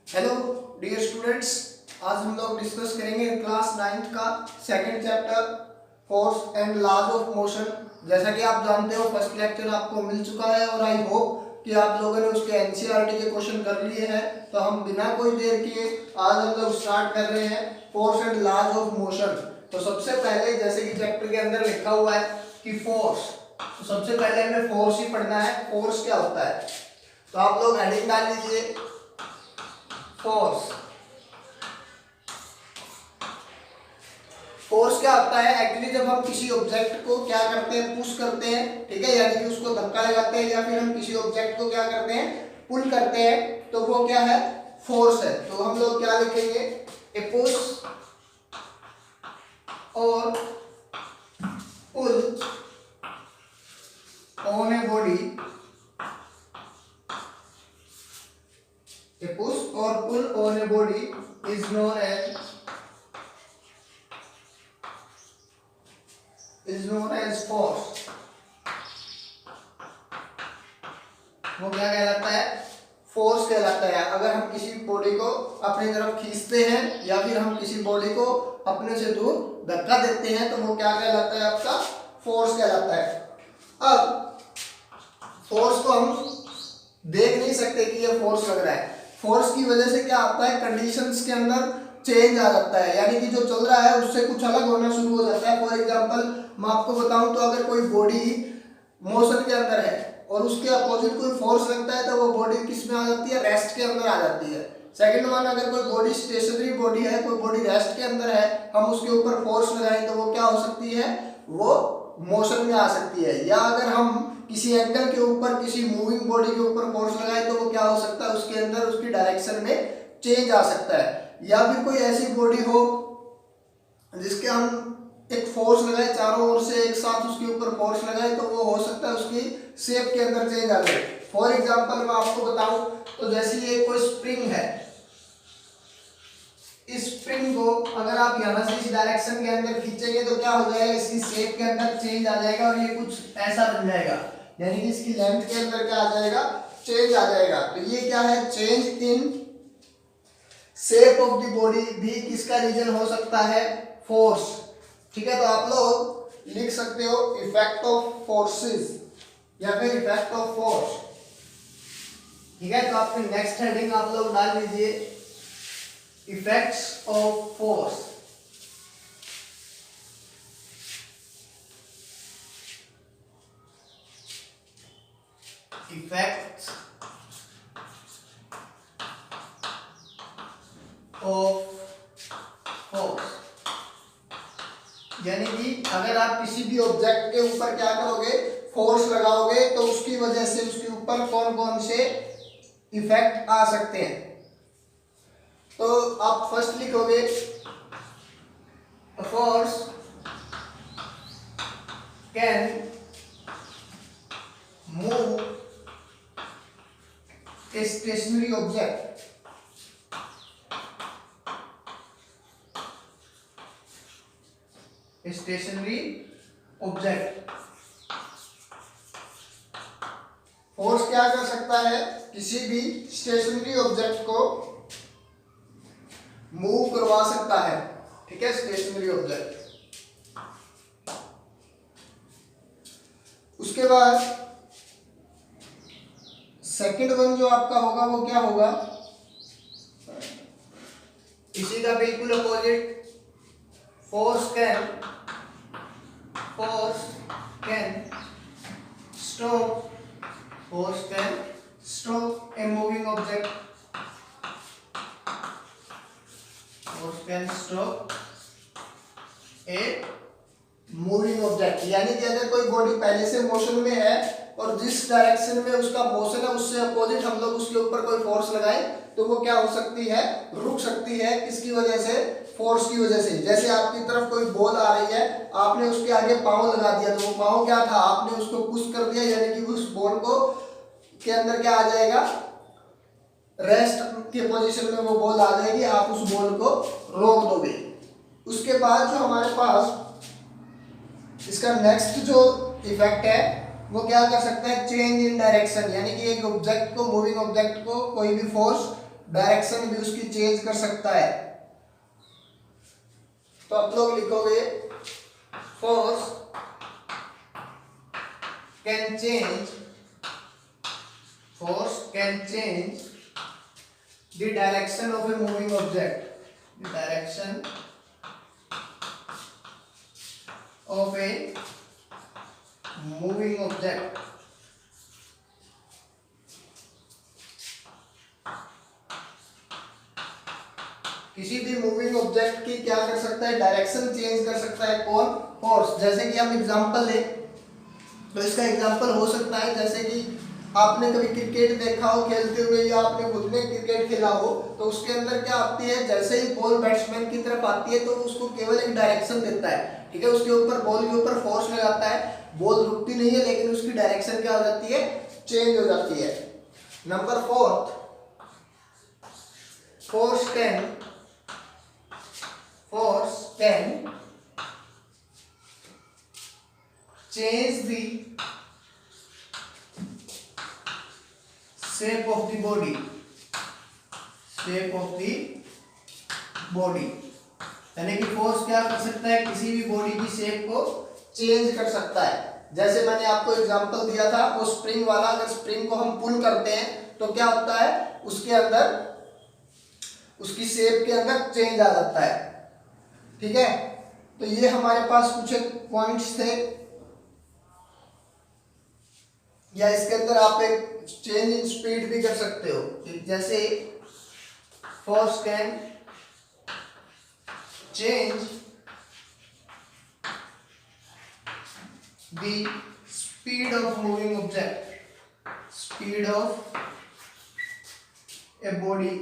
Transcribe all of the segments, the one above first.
Hello dear students, आज हम लोग डिस्कस करेंगे क्लास 9th का second chapter force and laws of motion. जैसा कि आप जानते हो फर्स्ट लेक्चर आपको मिल चुका है और आई होप कि आप लोगों ने उसके एनसीईआरटी के क्वेश्चन कर लिए हैं। तो हम बिना कोई देर किए आज हम लोग स्टार्ट कर रहे हैं force and laws of motion. तो सबसे पहले जैसे कि चैप्टर के अंदर लिखा हुआ है कि फोर्स, तो सबसे पहले हमें फोर्स ही पढ़ना है। फोर्स क्या होता है, तो आप लोग हेडिंग डाल लीजिए फोर्स। फोर्स क्या होता है, एक्चुअली जब हम किसी ऑब्जेक्ट को क्या करते हैं, पुश करते हैं, ठीक है, यानी कि उसको धक्का लगाते हैं, या फिर हम किसी ऑब्जेक्ट को क्या करते हैं, पुल करते हैं, तो वो क्या है, फोर्स है। तो हम लोग क्या लिखेंगे, ए पुश और pull on a body, a push or pull on a body is known as force। वो क्या कहलाता है, फोर्स कहलाता है। अगर हम किसी बॉडी को अपनी तरफ खींचते हैं या फिर हम किसी बॉडी को अपने से दूर धक्का देते हैं तो वो क्या कहलाता है, आपका फोर्स कहलाता है। अब फोर्स को हम देख नहीं सकते कि ये फोर्स लग रहा है। फोर्स की वजह से क्या होता है, कंडीशंस के अंदर चेंज आ जाता है, यानी कि जो चल रहा है उससे कुछ अलग होना शुरू हो जाता है। फॉर एग्जांपल मैं आपको बताऊं तो अगर कोई बॉडी मोशन के अंदर है और उसके अपोजिट कोई फोर्स लगता है तो वो बॉडी किस में आ जाती है, रेस्ट के अंदर आ जाती है। सेकंड वन, अगर कोई बॉडी स्टेशनरी बॉडी है, कोई बॉडी रेस्ट के अंदर है, हम उसके ऊपर फोर्स लगाएं तो वो क्या हो सकती है, वो मोशन में आ सकती है। या अगर हम किसी एंगल के ऊपर किसी मूविंग बॉडी के ऊपर फोर्स लगाए तो वो क्या हो सकता है, उसके अंदर उसकी डायरेक्शन में चेंज आ सकता है। या फिर कोई ऐसी बॉडी हो जिसके हम एक फोर्स लगाए, चारों ओर से एक साथ उसके ऊपर फोर्स लगाए तो वो हो सकता है उसकी शेप के अंदर चेंज आ जाए। फॉर एग्जांपल मैं आपको बताऊं तो जैसे ये कोई स्प्रिंग है, इस स्प्रिंग को अगर आप यहां से इस डायरेक्शन के अंदर खींचेंगे तो क्या हो जाएगा, इसकी शेप के अंदर चेंज आ जाएगा और ये कुछ ऐसा बन जाएगा, यानी कि इसकी लेंथ के अंदर क्या आ जाएगा, चेंज आ जाएगा। तो ये क्या है, change in shape of the body भी किसका रीजन हो सकता है, फोर्स। ठीक है, तो आप लोग लिख सकते हो इफेक्ट ऑफ फोर्सेस या फिर इफेक्ट ऑफ फोर्स। ठीक है, तो आपकी नेक्स्ट हेडिंग आप लोग डाल लीजिए effects of force. Effects of force, यानी कि अगर आप किसी भी ऑब्जेक्ट के ऊपर क्या करोगे, फोर्स लगाओगे तो उसकी वजह से उसके ऊपर कौन कौन से इफेक्ट आ सकते हैं। तो आप फर्स्ट लिखोगे force can move a stationary object. Stationary object, force क्या कर सकता है, किसी भी स्टेशनरी ऑब्जेक्ट को मूव करवा सकता है। ठीक है, स्टेशनरी ऑब्जेक्ट। उसके बाद सेकंड वन जो आपका होगा वो क्या होगा, इसी का बिल्कुल opposite, force can stop a moving object. Force can stop a moving object, यानी कि अगर कोई बॉडी पहले से मोशन में है और जिस डायरेक्शन में उसका मोशन है उससे अपोजिट हम लोग उसके ऊपर कोई फोर्स लगाए तो वो क्या हो सकती है, रुक सकती है। किसकी वजह से, फोर्स की वजह से। जैसे आपकी तरफ कोई बॉल आ रही है, आपने उसके आगे पाँव लगा दिया तो वो पाँव क्या था, आपने उसको पुश कर दिया, यानी कि उस बॉल को के अंदर क्या आ जाएगा, रेस्ट के पोजीशन में वो बॉल आ जाएगी, आप उस बॉल को रोक दोगे। उसके बाद जो हमारे पास इसका नेक्स्ट जो इफेक्ट है वो क्या कर सकता है, चेंज इन डायरेक्शन, यानी कि एक ऑब्जेक्ट को, मूविंग ऑब्जेक्ट को कोई भी फोर्स डायरेक्शन भी उसकी चेंज कर सकता है। तो आप लोग लिखोगे force can change the direction of a moving object, the direction of a moving object. किसी भी मूविंग ऑब्जेक्ट की क्या कर सकता है, डायरेक्शन चेंज कर सकता है कौन, फोर्स। जैसे कि हम एग्जांपल लें तो इसका एग्जांपल हो सकता है जैसे कि आपने कभी क्रिकेट देखा हो खेलते हुए या आपने खुद ने क्रिकेट खेला हो, तो उसके अंदर क्या आती है, जैसे ही बॉल बैट्समैन की तरफ आती है तो उसको केवल एक डायरेक्शन देता है, ठीक है, उसके ऊपर बॉल के ऊपर फोर्स लगाता है, बॉल रुकती नहीं है लेकिन उसकी डायरेक्शन क्या हो जाती है, चेंज हो जाती है। Number 4, force can change the shape of the body, यानी कि फोर्स क्या कर सकता है, किसी भी बॉडी की शेप को चेंज कर सकता है। जैसे मैंने आपको एग्जांपल दिया था वो स्प्रिंग वाला, अगर स्प्रिंग को हम पुल करते हैं तो क्या होता है, उसके अंदर उसकी शेप के अंदर चेंज आ जाता है, ठीक है। तो ये हमारे पास कुछ पॉइंट्स थे, या इसके अंदर आप एक चेंज इन स्पीड भी कर सकते हो, जैसे force can change the speed of moving object, speed of a body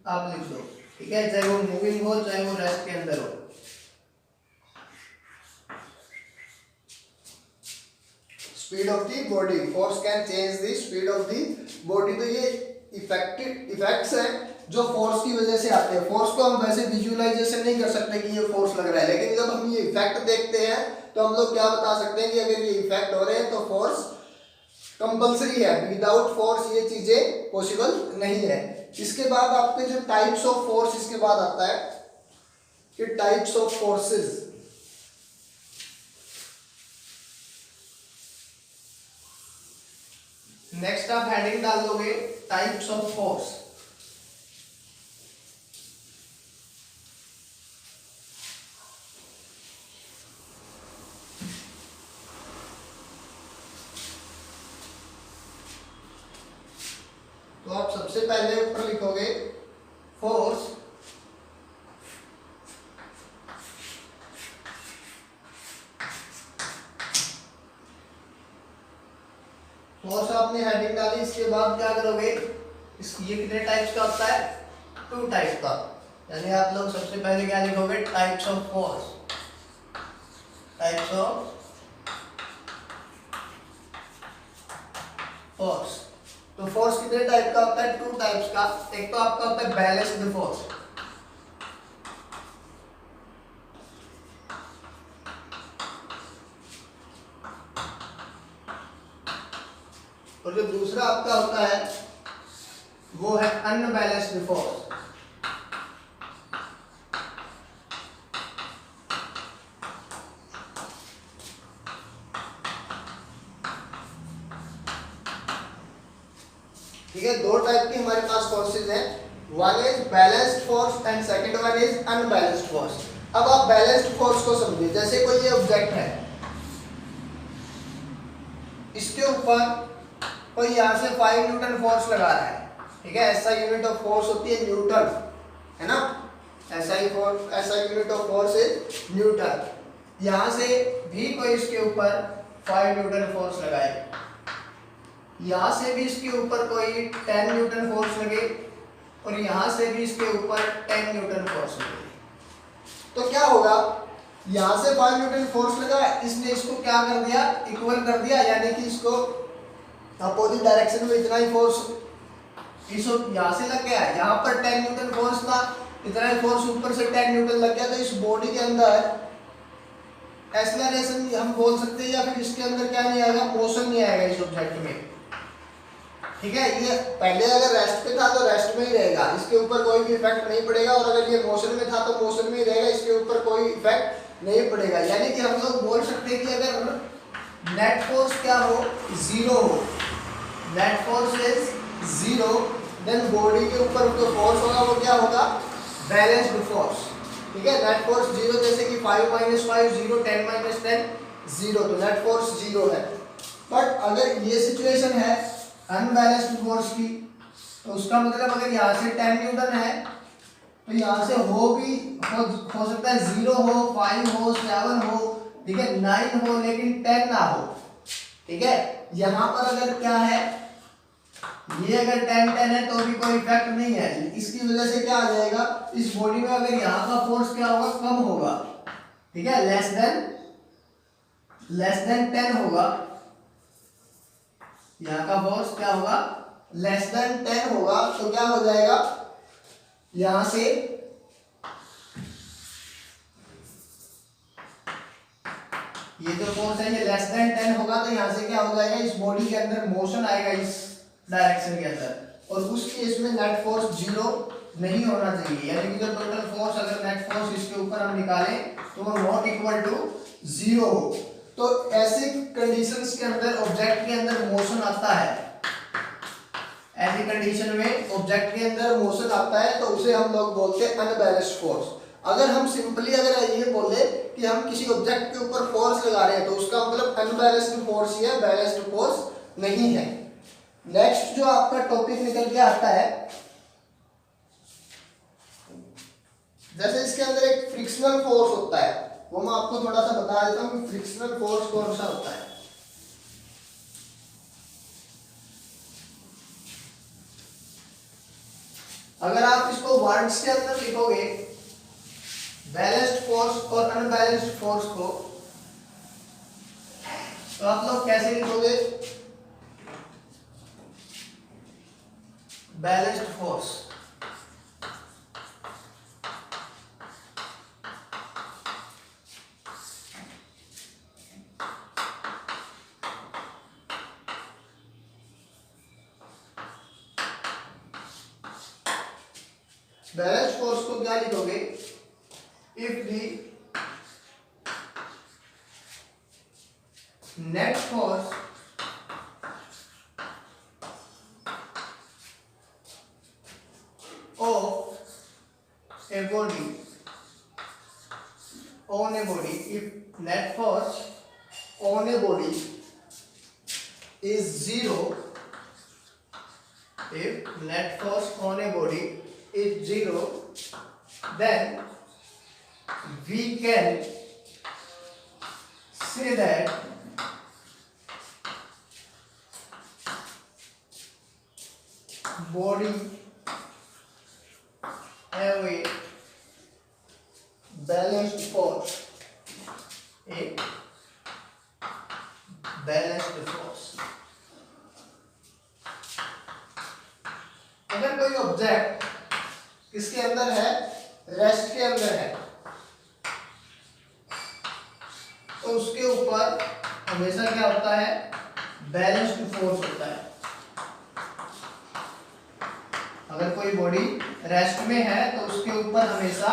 आप लिख दो, ठीक है, चाहे वो मूविंग हो चाहे वो रेस्ट के अंदर हो। Speed of the body, force can change the speed of the body. तो ये इफेक्ट्स हैं जो फोर्स की वजह से आते हैं। फोर्स को हम वैसे विजुअलाइजेशन नहीं कर सकते कि ये फोर्स लग रहा है, लेकिन जब हम ये इफेक्ट देखते हैं तो हम लोग क्या बता सकते हैं कि अगर ये इफेक्ट हो रहे हैं तो फोर्स कंपल्सरी है, विदाउट फोर्स ये चीजें पॉसिबल नहीं है। इसके बाद आपके जो टाइप्स ऑफ फोर्स, इसके बाद आता है कि टाइप्स ऑफ फोर्सेस। नेक्स्ट आप हेडिंग डाल दोगे टाइप्स ऑफ फोर्स। तो आप सबसे पहले ऊपर लिखोगे फोर्स आपने हेडिंग डाली, इसके बाद क्या करोगे, ये कितने टाइप्स का होता है, 2 टाइप का, यानी आप लोग सबसे पहले क्या लिखोगे, types of force, types of force. तो फोर्स कितने टाइप का होता है, 2 टाइप्स का। एक तो आपका होता है बैलेंस्ड फोर्स, और जो दूसरा आपका होता है वो है अनबैलेंस्ड फोर्स। ठीक है, 2 टाइप की हमारे पास फोर्सेज हैं, one is balanced force and second one is unbalanced force. अब आप बैलेंस्ड फोर्स को समझिए, जैसे कोई ये ऑब्जेक्ट है, इसके ऊपर कोई यहाँ से 5 न्यूटन फोर्स लगा रहा है, ठीक है, ऐसा यूनिट ऑफ फोर्स होती है न्यूटन, है ना, ऐसा unit of force is Newton. यहाँ से भी कोई इसके ऊपर 5 न्यूटन फोर्स लगाए, यहाँ से भी इसके ऊपर कोई 10 न्यूटन फोर्स लगे, और यहाँ से भी इसके ऊपर 10 न्यूटन फोर्स लगे, तो क्या होगा, यहाँ से 5 न्यूटन फोर्स लगा, इसने इसको क्या कर दिया, इक्वल कर दिया, यानी कि इसको अपोजिट डायरेक्शन में इतना ही फोर्स इसको यहाँ से लग गया है, यहाँ पर 10 न्यूटन फोर्स था, इतना ही फोर्स ऊपर से 10 न्यूटन लग गया, तो इस बॉडी के अंदर एक्सेलरेशन हम बोल सकते हैं, या फिर इसके अंदर क्या नहीं आएगा, मोशन नहीं आएगा इस ऑब्जेक्ट में, ठीक है, ये पहले अगर रेस्ट पे था तो रेस्ट में ही रहेगा, इसके ऊपर कोई भी इफेक्ट नहीं पड़ेगा, और अगर ये मोशन में था तो मोशन में ही रहेगा, इसके ऊपर कोई इफेक्ट नहीं पड़ेगा। यानी कि हम लोग बोल सकते हैं कि अगर नेट फोर्स क्या हो, जीरो हो, net force is zero, then body के ऊपर जो फोर्स होगा वो क्या होगा, बैलेंस्ड फोर्स। ठीक है, नेट फोर्स जीरो, जैसे कि 5 - 5 0, 10 - 10 0, तो नेट फोर्स जीरो है। बट अगर ये सिचुएशन है अनबैलेंस्ड फोर्स की, तो उसका मतलब अगर यहाँ से 10 न्यूटन है तो यहाँ से हो सकता है 0 हो, 5 हो, 7 हो, ठीक है, 9 हो, लेकिन 10 ना हो। ठीक है, यहाँ पर अगर क्या है, ये अगर 10 है तो भी कोई इफेक्ट नहीं है, इसकी वजह से क्या आ जाएगा, इस बॉडी में अगर यहाँ का फोर्स क्या होगा, कम होगा। ठीक है, लेस देन 10 होगा, यहाँ का फोर्स क्या होगा, लेस देन 10 होगा, तो क्या हो जाएगा, यहां से ये जो फोर्स है ये लेस देन 10 होगा, तो यहां से क्या हो जाएगा, इस बॉडी के अंदर मोशन आएगा इस डायरेक्शन के अंदर, और उस केस में नेट फोर्स जीरो नहीं होना चाहिए। यानी कि जो टोटल फोर्स, अगर नेट फोर्स इसके ऊपर हम निकालें तो वो नॉट इक्वल टू जीरो हो। तो ऐसी कंडीशंस के अंदर ऑब्जेक्ट के अंदर मोशन आता है, ऐसी कंडीशन में ऑब्जेक्ट के अंदर मोशन आता है, तो उसे हम लोग बोलते हैं अनबैलेंस्ड फोर्स। अगर हम सिंपली अगर ये बोले कि हम किसी ऑब्जेक्ट के ऊपर फोर्स लगा रहे हैं, तो उसका मतलब अनबैलेंस्ड फोर्स ही है, बैलेंस्ड फोर्स नहीं है। नेक्स्ट जो आपका टॉपिक निकल के आता है, जैसे इसके अंदर एक फ्रिक्शनल फोर्स होता है, वो मैं आपको थोड़ा सा बता देता हूँ कि फ्रिक्शनल फोर्स कौन सा होता है। अगर आप इसको वर्ड्स के अंदर लिखोगे, बैलेंस्ड फोर्स और अनबैलेंस्ड फोर्स को, तो आप लोग कैसे लिखोगे, बैलेंस्ड फोर्स, बैलेंस्ड फोर्स को क्या लिखोगे, if the net force of a body on a body, if net force on a body is zero, if net force on a body is zero, then we can say that body have a balanced force, a balanced force। अगर कोई object किसके अंदर है, rest के अंदर है, तो उसके ऊपर हमेशा क्या होता है, बैलेंस्ड फोर्स होता है। अगर कोई बॉडी रेस्ट में है तो उसके ऊपर हमेशा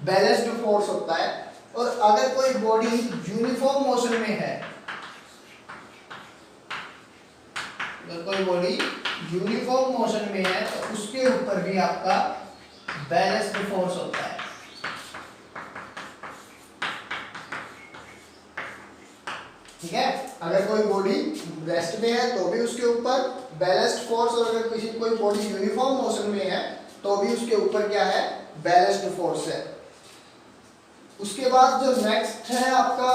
बैलेंस्ड फोर्स होता है, और अगर कोई बॉडी यूनिफॉर्म मोशन में है, अगर कोई बॉडी यूनिफॉर्म मोशन में है तो उसके ऊपर भी आपका बैलेंस्ड फोर्स होता है। ठीक है, अगर कोई बॉडी रेस्ट में है तो भी उसके ऊपर बैलेंस्ड फोर्स, और अगर किसी कोई बॉडी यूनिफॉर्म मोशन में है तो भी उसके ऊपर क्या है, बैलेंस्ड फोर्स है। उसके बाद जो नेक्स्ट है आपका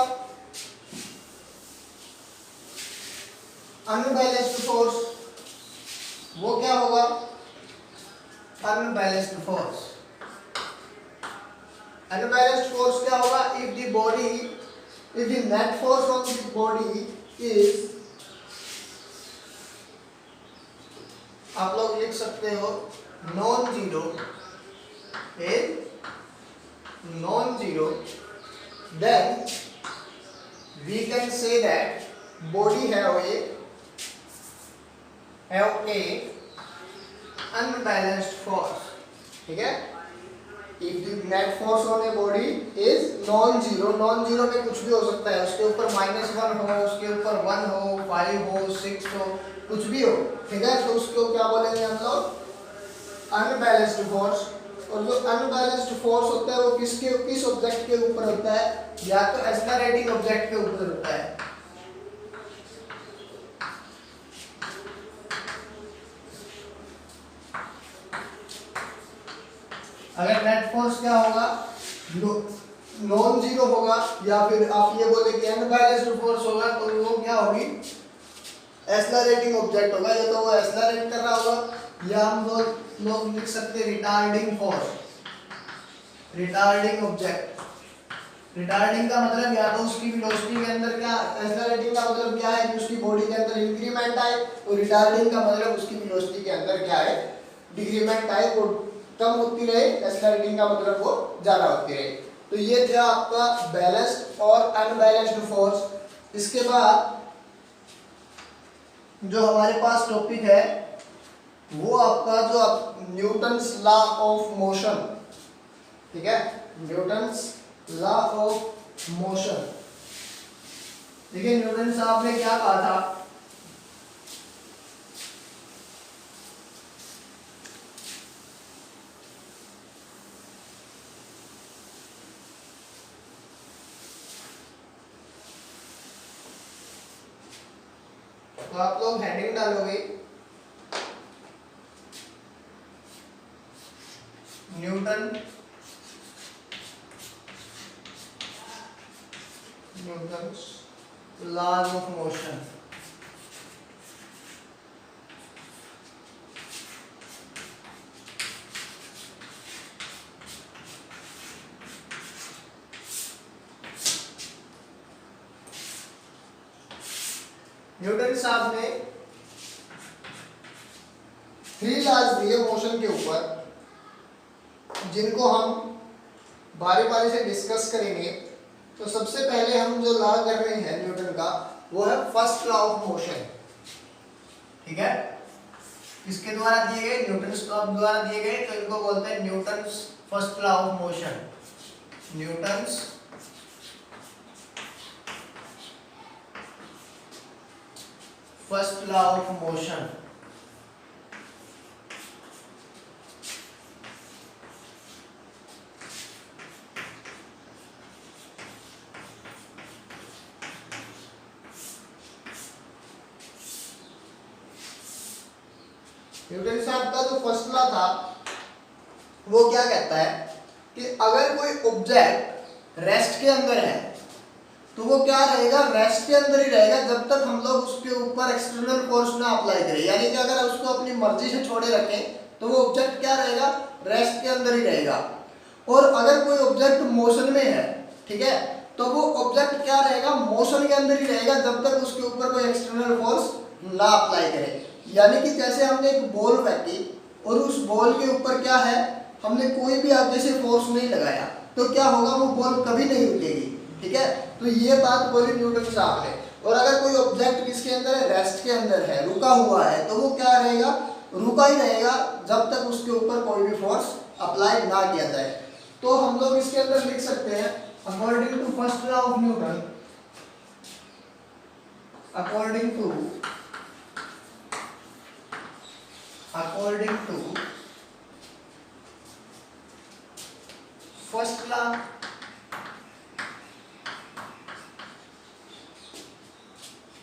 अनबैलेंस्ड फोर्स, वो क्या होगा, अनबैलेंस्ड फोर्स। अनबैलेंस्ड फोर्स क्या होगा, if the body, if the net force on the body is, आप लोग लिख सकते हो non zero, then we can say that body have a have a unbalanced force, ठीक है। If the net force on a body is non zero, non zero में कुछ भी हो सकता है, उसके ऊपर -1 हो, उसके ऊपर 1 हो, 5 हो, 6 हो, कुछ भी हो, ठीक है। तो उसको क्या बोलेंगे हम लोग, अनबैलेंस्ड फोर्स। और जो अनबैलेंस्ड फोर्स होता है वो किस ऑब्जेक्ट के ऊपर होता है, या तो एक्सेलरेटिंग ऑब्जेक्ट के ऊपर होता है। अगर नेट फोर्स क्या होगा, नॉन जीरो होगा, या फिर आप ये बोले कि अनबैलेंस्ड फोर्स होगा, तो वो क्या होगी, एक्सेलरेटिंग ऑब्जेक्ट होगा। या तो वो एक्सेलरेट कर रहा होगा, या हम लोग लिख सकते हैं retarding force, retarding object. Retarding का मतलब या तो उसकी वेलोसिटी के अंदर क्या, एक्सेलरेटिंग का मतलब क्या है कि उसकी बॉडी के अंदर इंक्रीमेंट आए, और रिटार्डिंग का मतलब उसकी वेलोसिटी के अंदर क्या है, डिक्रीमेंट आए, वो कम होती रहे, एक्सेलरेटिंग का मतलब वो ज्यादा होती रहे। तो ये था आपका बैलेंस्ड और अनबैलेंस्ड फोर्स। इसके बाद जो हमारे पास टॉपिक है वो आपका जो न्यूटन्स लॉ ऑफ मोशन, ठीक है, न्यूटन्स लॉ ऑफ मोशन। देखिए न्यूटन साहब ने क्या कहा था, तो आप लोग हेडिंग डालोगे Newton's laws of motion. Newton साहब ने 3 लॉज दिए मोशन के ऊपर, जिनको हम बारी बारी से डिस्कस करेंगे। तो सबसे पहले हम जो लॉ कर रहे हैं न्यूटन का, वो है फर्स्ट लॉ ऑफ मोशन, ठीक है। किसके द्वारा दिए गए, न्यूटन द्वारा दिए गए, तो इनको बोलते हैं Newton's first law of motion, Newton's first law of motion. Newton साहब का जो फर्स्ट लॉ था वो क्या कहता है कि अगर कोई ऑब्जेक्ट रेस्ट के अंदर है तो वो क्या रहेगा, रेस्ट के अंदर ही रहेगा जब तक हम लोग उसके ऊपर एक्सटर्नल फोर्स ना अप्लाई करें। यानी कि अगर उसको अपनी मर्जी से छोड़े रखें तो वो ऑब्जेक्ट क्या रहेगा, रेस्ट के अंदर ही रहेगा। और अगर कोई ऑब्जेक्ट मोशन में है, ठीक है, तो वो ऑब्जेक्ट क्या रहेगा, मोशन के अंदर ही रहेगा जब तक उसके ऊपर कोई एक्सटर्नल फोर्स ना अप्लाई करे। यानी कि जैसे हमने एक बॉल फेंकी और उस बॉल के ऊपर क्या है, हमने कोई भी आगे से फोर्स नहीं लगाया, तो क्या होगा, वो बॉल कभी नहीं रुकेगी, ठीक है। तो ये बात बोली न्यूटन साहब ने। और अगर कोई ऑब्जेक्ट किसके अंदर है, रेस्ट के अंदर है, रुका हुआ है, तो वो क्या रहेगा, रुका ही रहेगा जब तक उसके ऊपर कोई भी फोर्स अप्लाई ना किया जाए। तो हम लोग इसके अंदर लिख सकते हैं according to first law of Newton, according to first law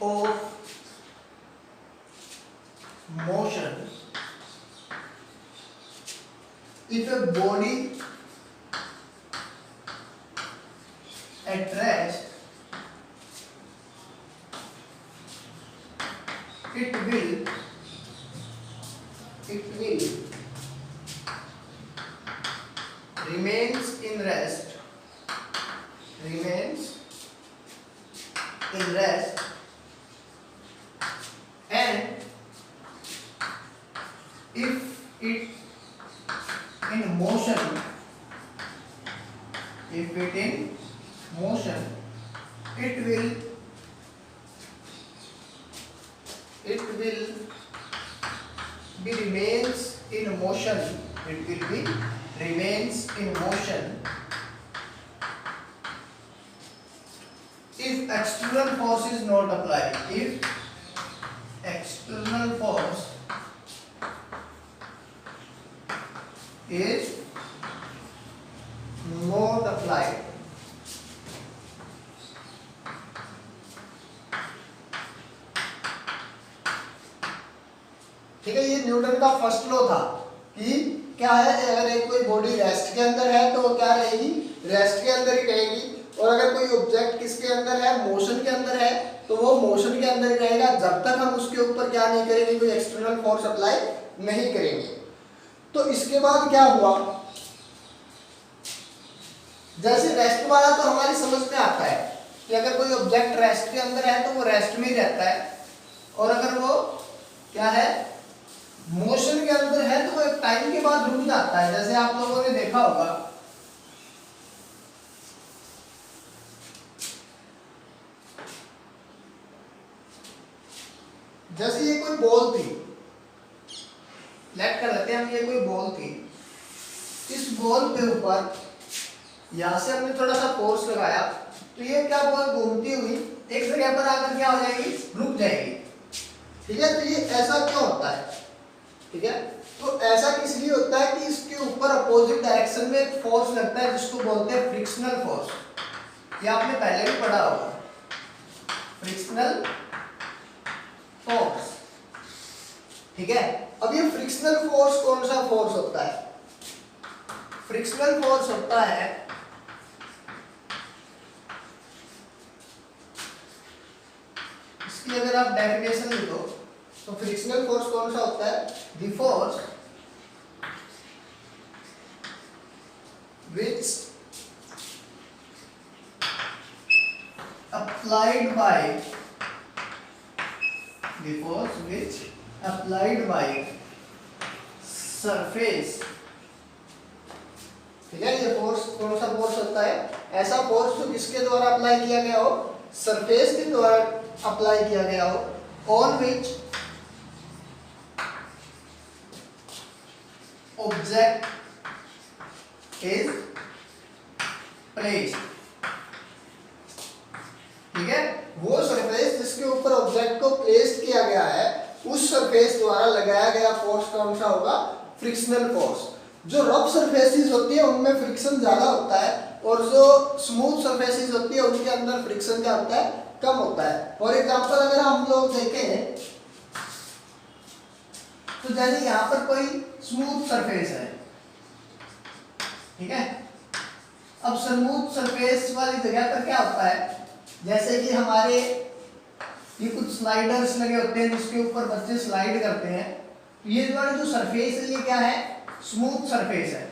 of motion, if a body at rest, it will remains in rest and if it in motion, it will be remains in motion. It will be remains in motion if external force is not applied. If external force is not applied. ठीक है, ये Newton का first law था कि क्या है, अगर एक कोई बॉडी रेस्ट के अंदर है तो वो क्या रहेगी, रेस्ट के अंदर ही रहेगी, और अगर कोई ऑब्जेक्ट किसके अंदर है, मोशन के अंदर है, तो वो मोशन के अंदर ही रहेगा जब तक हम उसके ऊपर क्या नहीं करेंगे, कोई एक्सटर्नल फोर्स अप्लाई नहीं करेंगे। तो इसके बाद क्या हुआ, जैसे रेस्ट वाला तो हमारी समझ में आता है कि अगर कोई ऑब्जेक्ट रेस्ट के अंदर है तो वो रेस्ट में ही रहता है, और अगर वो क्या है, मोशन के अंदर है तो वो एक टाइम के बाद रुक जाता है। जैसे आप लोगों ने देखा होगा जैसे ये कोई बॉल थी, लेट कर लेते हैं हम, ये कोई बॉल थी, इस बॉल के ऊपर यहां से हमने थोड़ा सा फोर्स लगाया तो ये क्या, बॉल घूमती हुई एक जगह पर आकर क्या हो जाएगी, रुक जाएगी। ठीक है, तो ये ऐसा क्यों होता है, ठीक है, तो ऐसा किस लिए होता है कि इसके ऊपर अपोजिट डायरेक्शन में एक फोर्स लगता है जिसको बोलते हैं फ्रिक्शनल फोर्स। ये आपने पहले भी पढ़ा होगा, फ्रिक्शनल फोर्स। ठीक है, अब ये फ्रिक्शनल फोर्स कौन सा फोर्स होता है, फ्रिक्शनल फोर्स होता है इसकी अगर आप डेफिनेशन लिखो तो फ्रिक्शनल फोर्स कौन सा होता है, the force which applied by the force which applied by surface। ठीक है, ये फोर्स कौन सा फोर्स होता है, ऐसा फोर्स जो किसके द्वारा अप्लाई किया गया हो, सरफेस के द्वारा अप्लाई किया गया हो, on which object is placed। ठीक है, वो सरफेस जिसके ऊपर ऑब्जेक्ट को प्लेस किया गया है उस सरफेस द्वारा लगाया गया फोर्स कौन सा होगा, फ्रिक्शनल फोर्स। जो रफ सरफेसेस होती है उनमें फ्रिक्शन ज्यादा होता है, और जो स्मूथ सरफेसेस होती है उनके अंदर फ्रिक्शन क्या होता है, कम होता है। फॉर एग्जांपल अगर हम लोग देखें तो जैसे यहाँ पर कोई स्मूथ सरफेस है, ठीक है, अब स्मूथ सरफेस वाली जगह पर क्या होता है, जैसे कि हमारे ये कुछ स्लाइडर्स लगे होते हैं जिसके ऊपर बच्चे स्लाइड करते हैं, तो ये वाली जो सरफेस है ये क्या है, स्मूथ सरफेस है।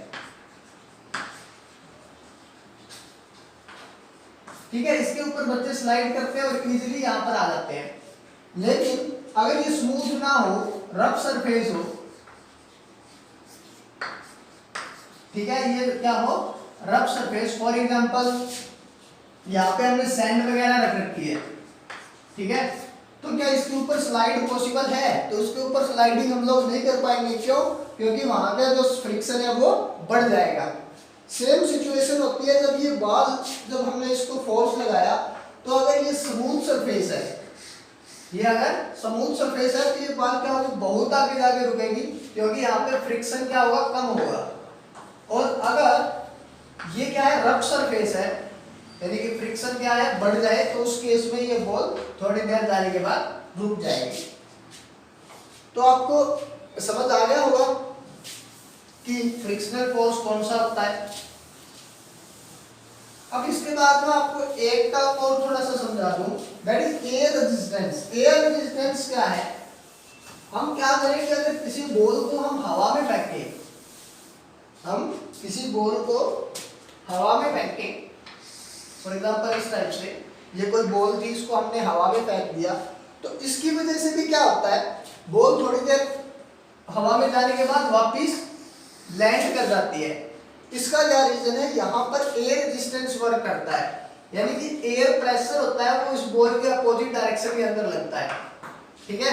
ठीक है, इसके ऊपर बच्चे स्लाइड करते हैं और इजीली यहाँ पर आ जाते हैं। लेकिन अगर ये स्मूथ ना हो, रफ सरफेस हो, ठीक है, ये क्या हो, रफ सरफेस, फॉर एग्जांपल यहाँ पे हमने सैंड वगैरह रख रखी है, ठीक है, तो क्या इसके ऊपर स्लाइड पॉसिबल है, तो उसके ऊपर स्लाइडिंग हम लोग नहीं कर पाएंगे। क्यों, क्योंकि वहां पे जो फ्रिक्शन है वो बढ़ जाएगा। सेम सिचुएशन होती है जब ये बॉल, जब हमने इसको फोर्स लगाया, तो अगर ये स्मूथ सरफेस है, ये अगर स्मूथ सरफेस है तो ये बॉल क्या होगी, बहुत आगे जाके रुकेगी, क्योंकि यहाँ पे फ्रिक्शन क्या होगा, कम होगा। और अगर ये क्या है, रफ सरफेस है, यानी कि फ्रिक्शन क्या है, बढ़ जाए, तो उस केस में ये बॉल थोड़ी देर जाने के बाद रुक जाएगी। तो आपको समझ आ गया होगा कि फ्रिक्शनल फोर्स कौन सा होता है। अब इसके बाद में आपको एक का और थोड़ा सा समझा दूं, that is air resistance. Air resistance क्या है, हम क्या करेंगे, अगर किसी बॉल को हम हवा में फेंकें, हम किसी बॉल को हवा में फेंकें, फॉर एग्जांपल इस टाइप से, ये कोई बॉल थी, इसको हमने हवा में फेंक दिया, तो इसकी वजह से भी क्या होता है, बॉल थोड़ी देर हवा में जाने के बाद वापस लैंड कर जाती है। इसका क्या रीजन है, यहाँ पर एयर रेजिस्टेंस वर्क करता है, यानी कि एयर प्रेशर होता है वो इस बॉल के अपोजिट डायरेक्शन के अंदर लगता है। ठीक है,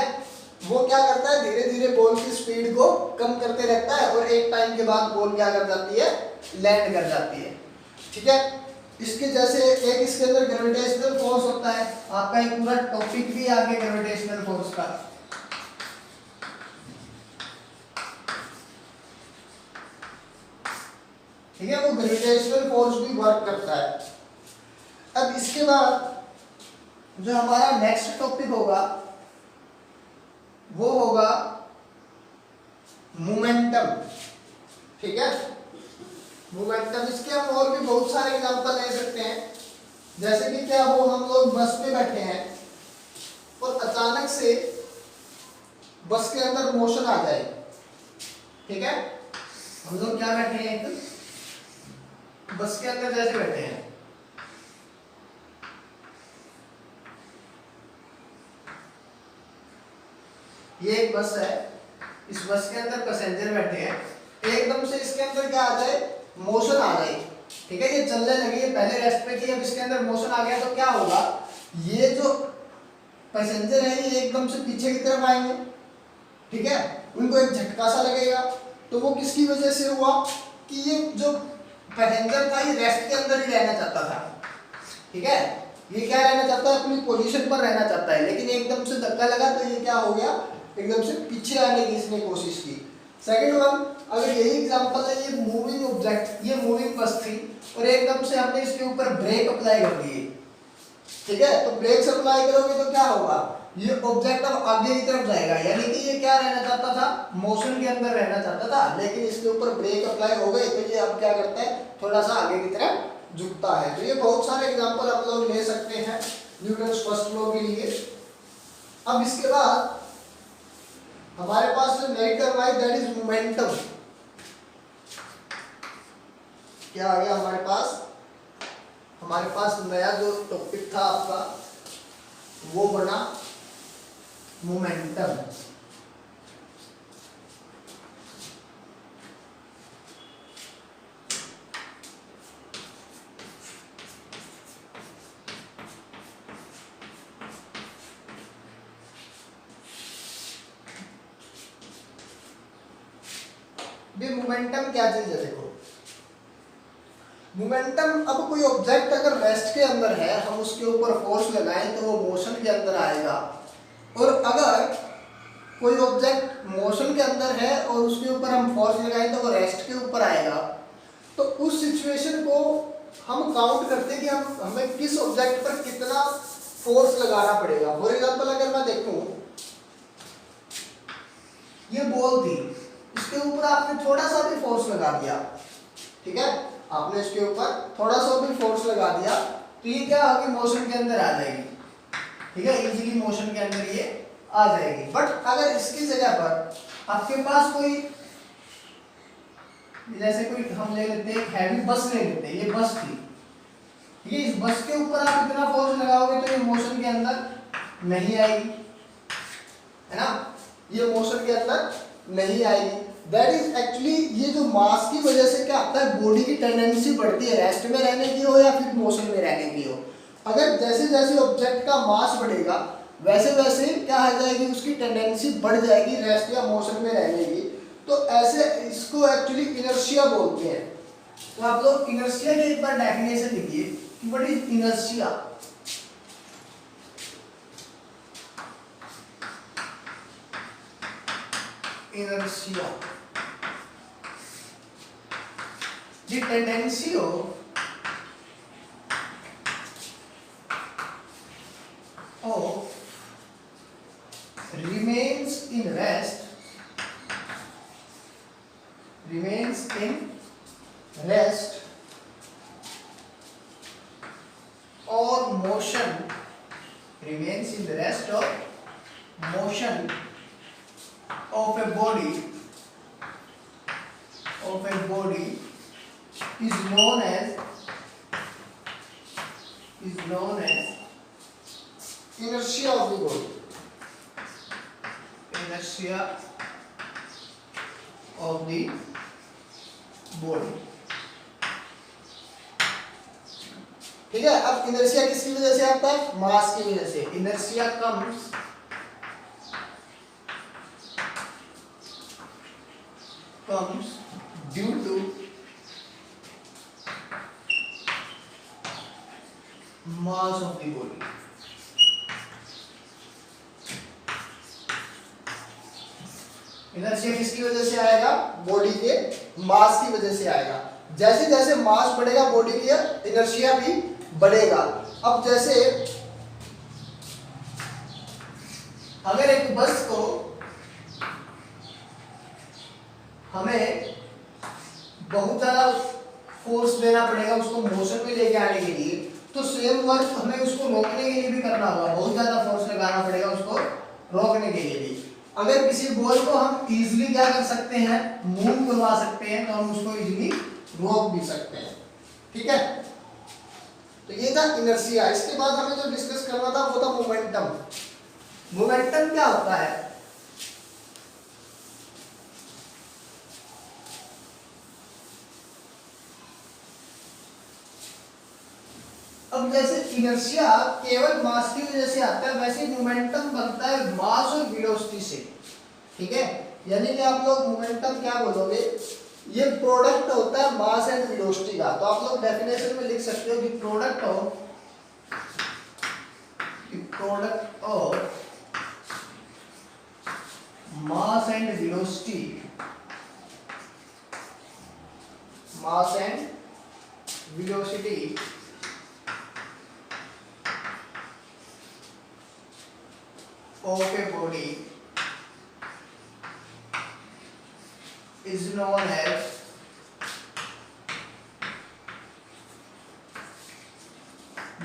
वो क्या करता है, धीरे धीरे बॉल की स्पीड को कम करते रहता है और एक टाइम के बाद बॉल क्या कर जाती है, लैंड कर जाती है। ठीक है, इसके जैसे एक इसके अंदर ग्रेविटेशनल फोर्स होता है, आपका एक पूरा टॉपिक भी आगे ग्रेविटेशनल फोर्स का। ठीक है, वो ग्रेविटेशनल फोर्स भी वर्क करता है। अब इसके बाद जो हमारा नेक्स्ट टॉपिक होगा वो होगा मोमेंटम। ठीक है, मोमेंटम, इसके हम और भी बहुत सारे एग्जांपल ले सकते हैं। जैसे कि क्या हो, हम लोग बस में बैठे हैं और अचानक से बस के अंदर मोशन आ जाए। ठीक है, हम लोग क्या बैठे हैं, एक बस के अंदर जैसे बैठे हैं, ये एक बस है, इस बस के अंदर पैसेंजर बैठे हैं, एकदम से इसके अंदर क्या आ जाए, मोशन आ जाए। ठीक है, ये चलने लगी, ये पहले रेस्ट पे थी, अब इसके अंदर मोशन आ गया तो क्या होगा, ये जो पैसेंजर है ये एकदम से पीछे की तरफ आएंगे। ठीक है, उनको एक झटका सा लगेगा, तो वो किसकी वजह से हुआ कि ये जो पैसेंजर था ये रेस्ट के अंदर ही रहना चाहता था। ठीक है, ये क्या रहना चाहता है, अपनी पोजीशन पर रहना चाहता है, लेकिन एकदम से धक्का लगा तो ये क्या हो गया, एकदम से पीछे आने की इसने कोशिश की। सेकंड वन, अगर यही एग्जांपल है, ये मूविंग ऑब्जेक्ट, ये मूविंग बस थी और एकदम से हमने इसके ऊपर ब्रेक अप्लाई कर दिए। ठीक है, तो ब्रेक अप्लाई करोगे तो क्या होगा, ये ऑब्जेक्ट अब आगे की तरफ जाएगा, यानी कि ये क्या रहना चाहता था, मोशन के अंदर रहना चाहता था, लेकिन इसके ऊपर ब्रेक अप्लाई हो गए तो ये अब क्या करता है, थोड़ा सा आगे की तरफ झुकता है। तो ये बहुत सारे एग्जांपल आप लोग ले सकते हैं न्यूटन्स फर्स्ट लॉ के लिए। अब इसके बाद हमारे पास जो नई term I that is momentum. क्या आ गया हमारे पास नया जो टॉपिक था आपका वो बना मोमेंटम। भी मोमेंटम क्या चीज है, देखो मोमेंटम, अब कोई ऑब्जेक्ट अगर रेस्ट के अंदर है, हम उसके ऊपर फोर्स लगाएं तो वो मोशन के अंदर आएगा, और अगर कोई ऑब्जेक्ट मोशन के अंदर है और उसके ऊपर हम फोर्स लगाएं तो वो रेस्ट के ऊपर आएगा। तो उस सिचुएशन को हम काउंट करते हैं कि हमें किस ऑब्जेक्ट पर कितना फोर्स लगाना पड़ेगा। फॉर एग्जांपल अगर मैं देखूं, ये बॉल थी, इसके ऊपर आपने थोड़ा सा भी फोर्स लगा दिया, ठीक है, आपने इसके ऊपर थोड़ा सा भी फोर्स लगा दिया तो ये क्या होगी, मोशन के अंदर आ जाएगी। ठीक है, इजीली मोशन के अंदर ये आ जाएगी। बट अगर इसकी जगह पर आपके पास कोई, जैसे कोई हम ले लेते हैं हैवी बस ले लेते हैं, ये बस थी, ठीक है, इस बस के ऊपर आप इतना फोर्स लगाओगे तो ये मोशन के अंदर नहीं आएगी, है ना, ये मोशन के अंदर नहीं आएगी। दैट इज एक्चुअली, ये जो मास की वजह से क्या होता है, बॉडी की टेंडेंसी बढ़ती है रेस्ट में रहने की हो या फिर मोशन में रहने की हो। अगर जैसे जैसे ऑब्जेक्ट का मास बढ़ेगा वैसे वैसे क्या आ जाएगी, उसकी टेंडेंसी बढ़ जाएगी रेस्ट या मोशन में रहने की। तो ऐसे इसको एक्चुअली इनर्शिया बोलते हैं। तो आप लोग इनर्शिया की एक बार डेफिनेशन लिखिए कि what is inertia. Inertia, the tendency of remains in rest or motion, remains in the rest or motion of a body is known as inertia of the body. Inertia of the body. ठीक है, अब inertia किसकी वजह से आता है, मास की वजह से। Inertia comes comes due to mass of the body. Inertia किसकी वजह से आएगा? बॉडी के मास की वजह से आएगा। जैसे जैसे मास बढ़ेगा बॉडी की इनर्शिया भी बढ़ेगा। अब जैसे अगर एक बस को हमें बहुत ज्यादा फोर्स देना पड़ेगा उसको मोशन में लेके आने के लिए, तो सेम वर्क हमें उसको रोकने के लिए भी करना होगा, बहुत ज्यादा फोर्स लगाना पड़ेगा उसको रोकने के लिए भी। अगर किसी बॉल को हम इजीली क्या कर सकते हैं, मूव करवा सकते हैं, तो हम उसको इजीली रोक भी सकते हैं। ठीक है, तो ये था इनर्शिया। इसके बाद हमें जो डिस्कस करना था वो था मोमेंटम। मोमेंटम क्या होता है? अब जैसे इनर्शिया केवल मास की वजह से आता है, वैसे मोमेंटम बनता है मास और वेलोसिटी से। ठीक है, यानी कि आप लोग मोमेंटम क्या बोलोगे, ये प्रोडक्ट होता है मास एंड वेलोसिटी का। तो आप लोग डेफिनेशन में लिख सकते हो कि product of mass and velocity, mass and velocity of a body is known as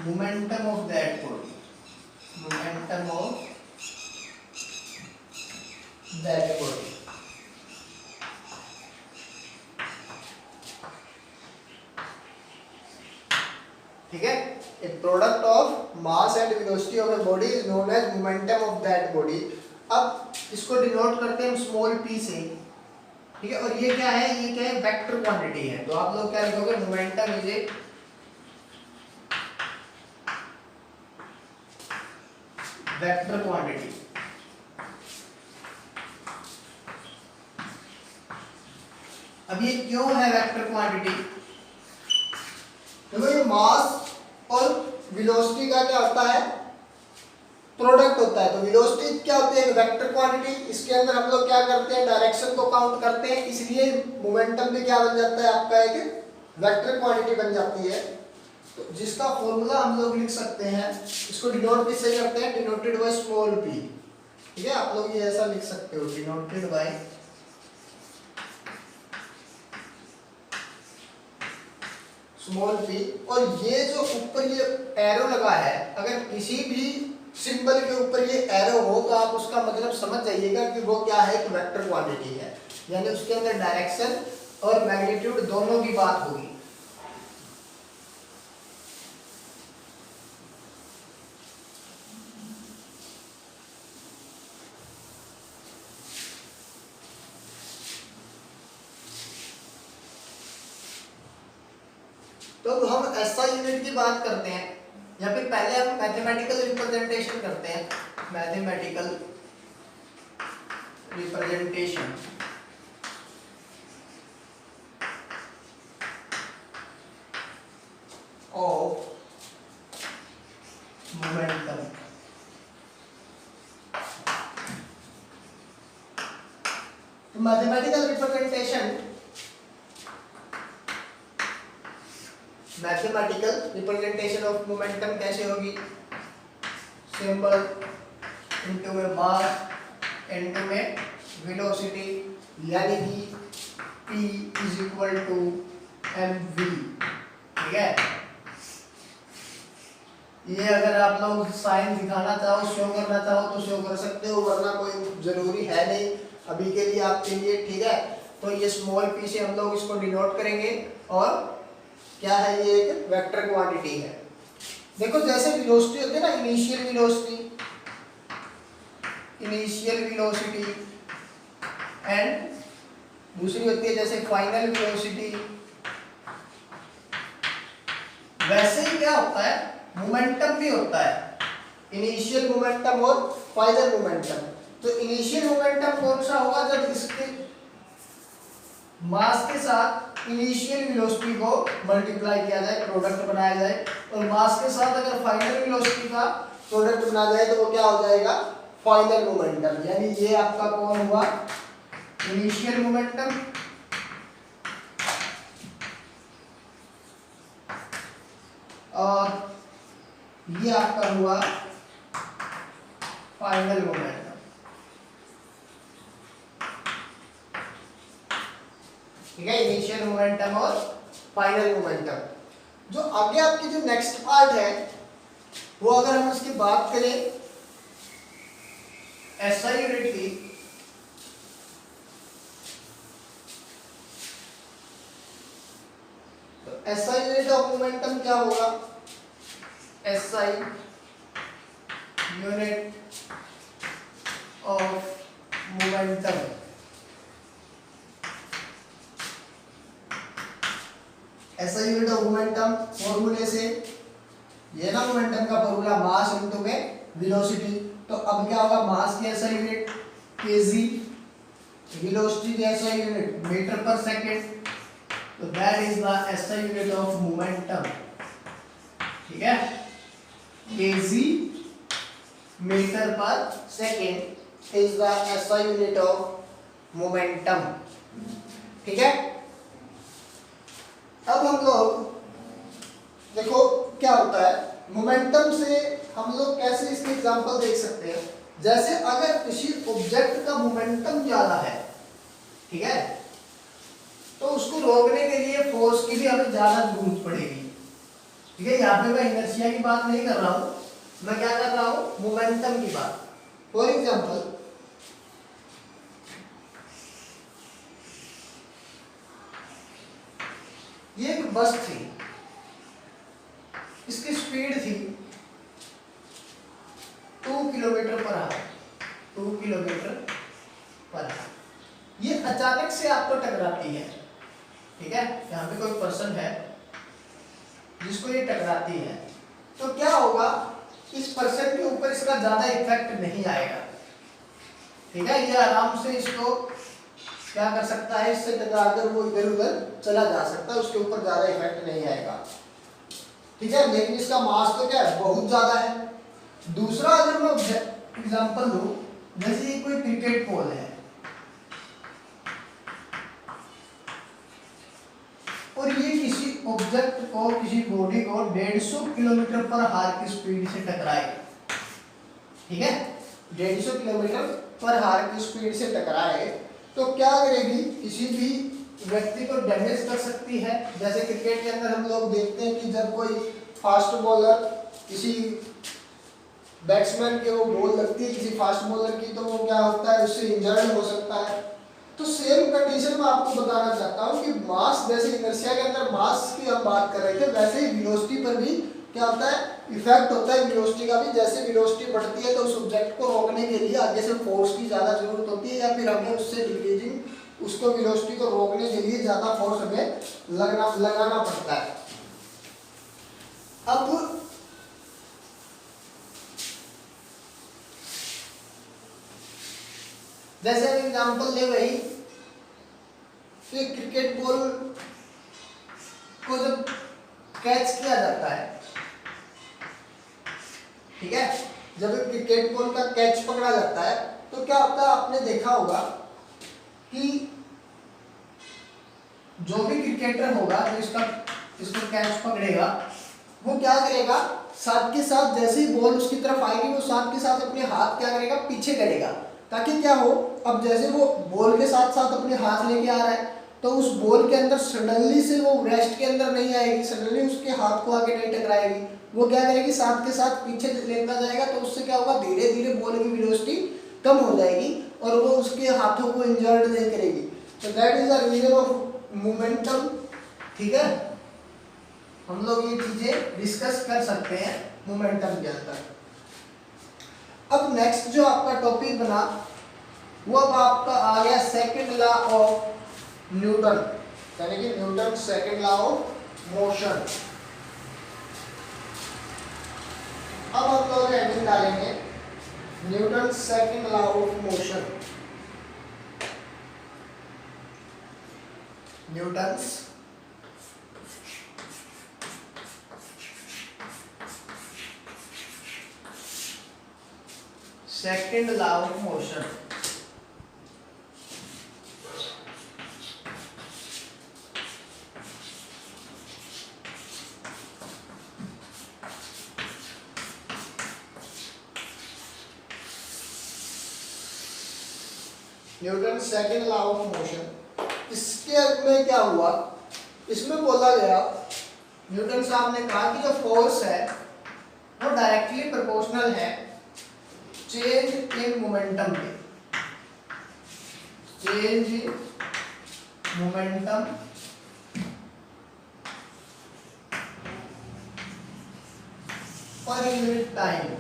momentum of that body, momentum of that body। ठीक है, a product of mass and velocity of a body is known as momentum of that body। अब इसको denote करते हैं हम small p से। ठीक है, और ये क्या है, ये क्या है, वेक्टर क्वांटिटी है। तो आप लोग क्या लिखोगे, momentum is a vector quantity. अब ये क्यों है वेक्टर क्वांटिटी? देखो ये मास और वेलोसिटी का क्या होता है, प्रोडक्ट होता है। तो वेलोसिटी क्या होती है, एक वेक्टर क्वांटिटी। इसके अंदर हम लोग क्या करते हैं, डायरेक्शन को काउंट करते हैं, इसलिए मोमेंटम भी क्या बन जाता है आपका, एक वेक्टर क्वांटिटी बन जाती है। तो जिसका फॉर्मूला हम लोग लिख सकते हैं, इसको डिनोट किससे करते हैं, डिनोटेड बाय स्मॉल p। ठीक है, आप लोग ये ऐसा लिख सकते हो, डिनोटेड बाय स्मॉल p। और ये जो ऊपर ये एरो लगा है, अगर किसी भी सिंबल के ऊपर ये एरो हो तो आप उसका मतलब समझ जाइएगा कि वो क्या है, एक वेक्टर क्वांटिटी है, यानी उसके अंदर डायरेक्शन और मैग्नीट्यूड दोनों की बात होगी। तो हम ऐसा यूनिट की बात करते हैं, या फिर पहले हम मैथमेटिकल रिप्रेजेंटेशन करते हैं, मैथमेटिकल रिप्रेजेंटेशन। Of momentum. तो mathematical representation, mathematical representation of momentum कैसे होगी, symbol into a mass into a velocity, यानी कि p is equal to mv। ठीक है, ये अगर आप लोग साइन दिखाना चाहो, शो करना चाहो तो शो कर सकते हो, वरना कोई जरूरी है नहीं अभी के लिए आपके लिए। ठीक है, तो ये स्मॉल p से हम लोग इसको डिनोट करेंगे, और क्या है, ये एक वेक्टर क्वांटिटी है। देखो जैसे वेलोसिटी होती है ना, initial velocity, initial velocity, and दूसरी होती है जैसे फाइनल वेलोसिटी। वैसे ही क्या होता है, मोमेंटम भी होता है, इनिशियल मोमेंटम और फाइनल मोमेंटम। तो इनिशियल मोमेंटम कौन सा होगा, जब इसके मास के साथ इनिशियल वेलोसिटी को मल्टीप्लाई किया जाए, प्रोडक्ट बनाया जाए, और मास के साथ अगर फाइनल वेलोसिटी का प्रोडक्ट बनाया जाए तो वो क्या हो जाएगा, फाइनल मोमेंटम। यानी ये आपका कौन हुआ, इनिशियल मोमेंटम, और ये आपका हुआ फाइनल मोमेंटम। ठीक है, इनिशियल मोमेंटम और फाइनल मोमेंटम। जो आगे आपकी जो नेक्स्ट पार्ट है वो अगर हम इसकी बात करें एसआई यूनिट की, तो एसआई यूनिट ऑफ मोमेंटम क्या होगा, SI unit of momentum, SI unit of momentum फॉर्मूले से, ये ना मोमेंटम का फॉर्मूला मास इनटू में वेलोसिटी, तो अब क्या होगा, मास की एसआई यूनिट केजी, वेलोसिटी की एसआई यूनिट मीटर पर सेकंड, तो that is the SI unit of momentum. ठीक है, केजी मीटर पर second is the SI unit of momentum. ठीक है, अब हम लोग देखो क्या होता है मोमेंटम से, हम लोग कैसे इसके एग्जांपल देख सकते हैं। जैसे अगर किसी ऑब्जेक्ट का मोमेंटम ज्यादा है, ठीक है, तो उसको रोकने के लिए फोर्स की भी हमें ज्यादा जरूरत पड़ेगी। ठीक है, यहाँ पे मैं इनर्शिया की बात नहीं कर रहा हूं, मैं क्या कर रहा हूं, मोमेंटम की बात। फॉर एग्जांपल ये एक बस थी, इसकी स्पीड थी 2 kilometre per hour, 2 kilometre per hour. ये अचानक से आपको टकराती है। ठीक है, यहाँ पे कोई पर्सन है जिसको ये टकराती है, तो क्या होगा, इस पर्सन के ऊपर इसका ज्यादा इफेक्ट नहीं आएगा। ठीक है, ये आराम से इसको क्या कर सकता है, इससे टकराकर वो इधर उधर चला जा सकता है, उसके ऊपर ज्यादा इफेक्ट नहीं आएगा। ठीक है, लेकिन इसका मास तो क्या है, बहुत ज्यादा है। दूसरा अगर मैं एग्जांपल दूं, जैसे ये कोई क्रिकेट बॉल है और ये किसी ऑब्जेक्ट को, किसी बॉडी को 150 किलोमीटर पर हार की स्पीड से टकराए। ठीक है, 150 किलोमीटर पर हार की स्पीड से टकराए तो क्या करेगी, किसी भी व्यक्ति को डैमेज कर सकती है। जैसे क्रिकेट के अंदर हम लोग देखते हैं कि जब कोई फास्ट बॉलर किसी बैट्समैन के वो बॉल लगती है किसी फास्ट बॉलर की, तो वो क्या होता है, उससे इंजर्ड हो सकता है। तो सेम कंडीशन में आपको बताना चाहता हूँ कि मास, जैसे इनर्शिया के अंदर मास की हम बात कर रहे थे, वैसे ही वेलोसिटी पर भी क्या होता है, इफेक्ट होता है वेलोसिटी का भी। जैसे वेलोसिटी बढ़ती है तो उस ऑब्जेक्ट को रोकने के लिए आगे से फोर्स की ज्यादा जरूरत होती है, या फिर हमें उससे डिक्रीजिंग उसको वेलोसिटी को रोकने के लिए ज्यादा फोर्स हमें लगाना पड़ता है। अब जैसे हम एग्जांपल ले वही, तो एक क्रिकेट बॉल को जब कैच किया जाता है, ठीक है, जब एक क्रिकेट बॉल का कैच पकड़ा जाता है तो क्या होता है, आपने देखा होगा कि जो भी क्रिकेटर होगा जो इसको कैच पकड़ेगा, वो क्या करेगा, साथ के साथ जैसे ही बॉल उसकी तरफ आएगी वो साथ के साथ अपने हाथ क्या करेगा, पीछे करेगा, ताकि क्या हो, अब जैसे वो बॉल के साथ साथ अपने हाथ लेके आ रहा है तो उस बॉल के अंदर सडनली से वो रेस्ट के अंदर नहीं आएगी, सडनली उसके हाथ को आगे नहीं टकराएगी, वो क्या करेगी, साथ के साथ पीछे लेता जाएगा। तो उससे क्या होगा, धीरे धीरे बॉल की वेलोसिटी कम हो जाएगी और वो उसके हाथों को इंजर्ड नहीं करेगी। तो that is the reason of momentum. ठीक है, हम लोग ये चीजें डिस्कस कर सकते हैं मोमेंटम के अंदर। अब नेक्स्ट जो आपका टॉपिक बना वो अब आपका आ गया सेकंड लॉ ऑफ न्यूटन, यानी कि Newton second law of motion. अब हम लोग हेडिंग डालेंगे Newton second law of motion. Newton's second law of motion. Newton second law of motion, इसके में क्या हुआ, इसमें बोला गया, न्यूटन साहब ने कहा कि जो फोर्स है वो डायरेक्टली प्रोपोर्शनल है चेंज इन मोमेंटम के, चेंज इन मोमेंटम पर यूनिट टाइम।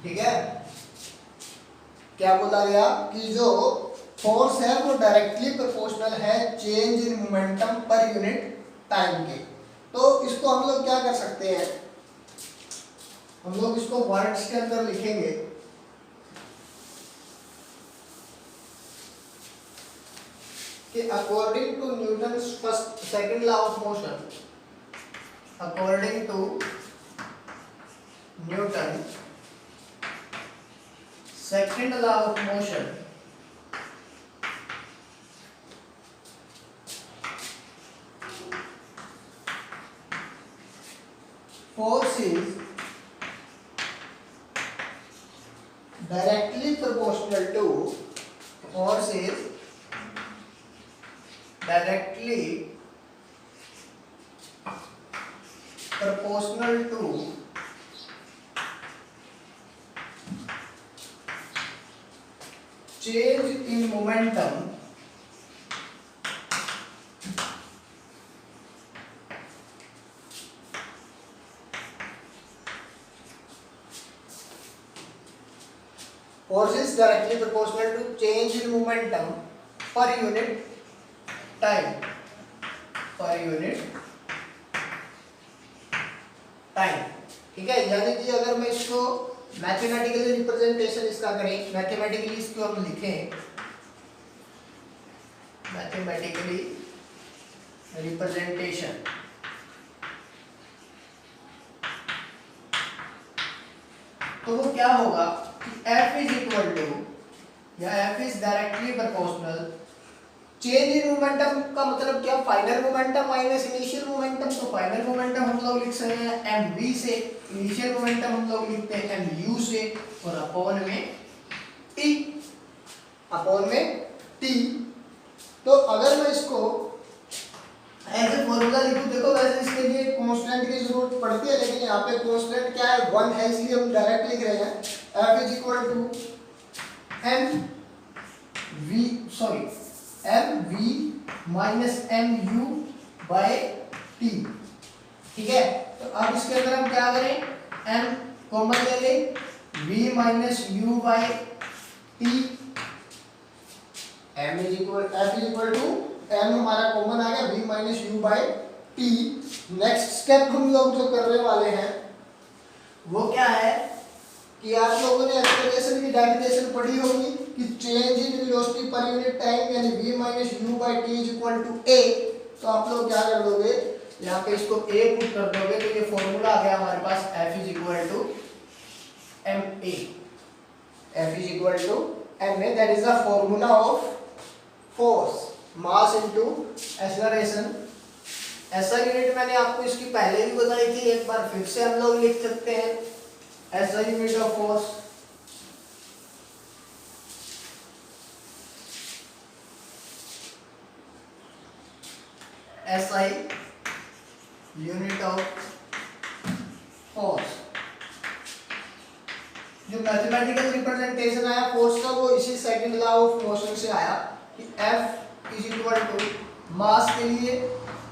ठीक है, क्या बोला गया कि जो फोर्स है वो डायरेक्टली प्रोपोर्शनल है चेंज इन मोमेंटम पर यूनिट टाइम के। तो इसको हम लोग क्या कर सकते हैं, हम लोग इसको वर्ड्स के अंदर लिखेंगे कि according to Newton's first second law of motion, according to Newton second law of motion, force is directly proportional to, force is directly proportional to change in momentum force is directly proportional to change in momentum per unit time, per unit time। ठीक है, यानी कि अगर मैं इसको mathematically representation इसका करें, mathematically इसको हम लिखें, मैथमेटिकली रिप्रेजेंटेशन, तो वो क्या होगा कि F इज इक्वल टू, या F is directly proportional change in momentum का मतलब क्या, final momentum minus initial momentum. तो फाइनल मोमेंटम हम लोग लिख सकते हैं mv से, इनिशियल मोमेंटम हम लोग लिखते हैं mu से, और अपॉन में t, अपॉन में t। तो अगर मैं इसको एज ए फॉर्मूला लिखूं, देखो वैसे इसके लिए कांस्टेंट की जरूरत पड़ती है, लेकिन यहाँ पे कांस्टेंट क्या है, 1 है, इसलिए हम डायरेक्ट लिख रहे हैं F is equal to mv minus mu by t। ठीक है, तो अब इसके अंदर हम क्या करें, m कॉमन ले लें, v minus u by t, F is equal to m हमारा कॉमन आ गया, v minus u by t। Next step हम लोग जो करने वाले हैं वो क्या है कि आप लोगों ने एक्सेलरेशन की डेफिनेशन पढ़ी होगी कि change in velocity per unit time यानी v minus u by t is equal to a। तो आप लोग क्या कर दोगे, यहाँ पे इसको a पुट कर दोगे, तो ये फॉर्मूला आ गया हमारे पास, F is equal to ma, F is equal to ma, that is the formula of force, mass into acceleration. ऐसा यूनिट मैंने आपको इसकी पहले भी बताई थी, एक बार फिर से हम लोग लिख सकते हैं, ऐसा unit of force SI unit of force. जो मैथमेटिकल रिप्रेजेंटेशन आया फोर्स का वो इसी सेकंड लॉ ऑफ मोशन से आया कि F is equal to mass के लिए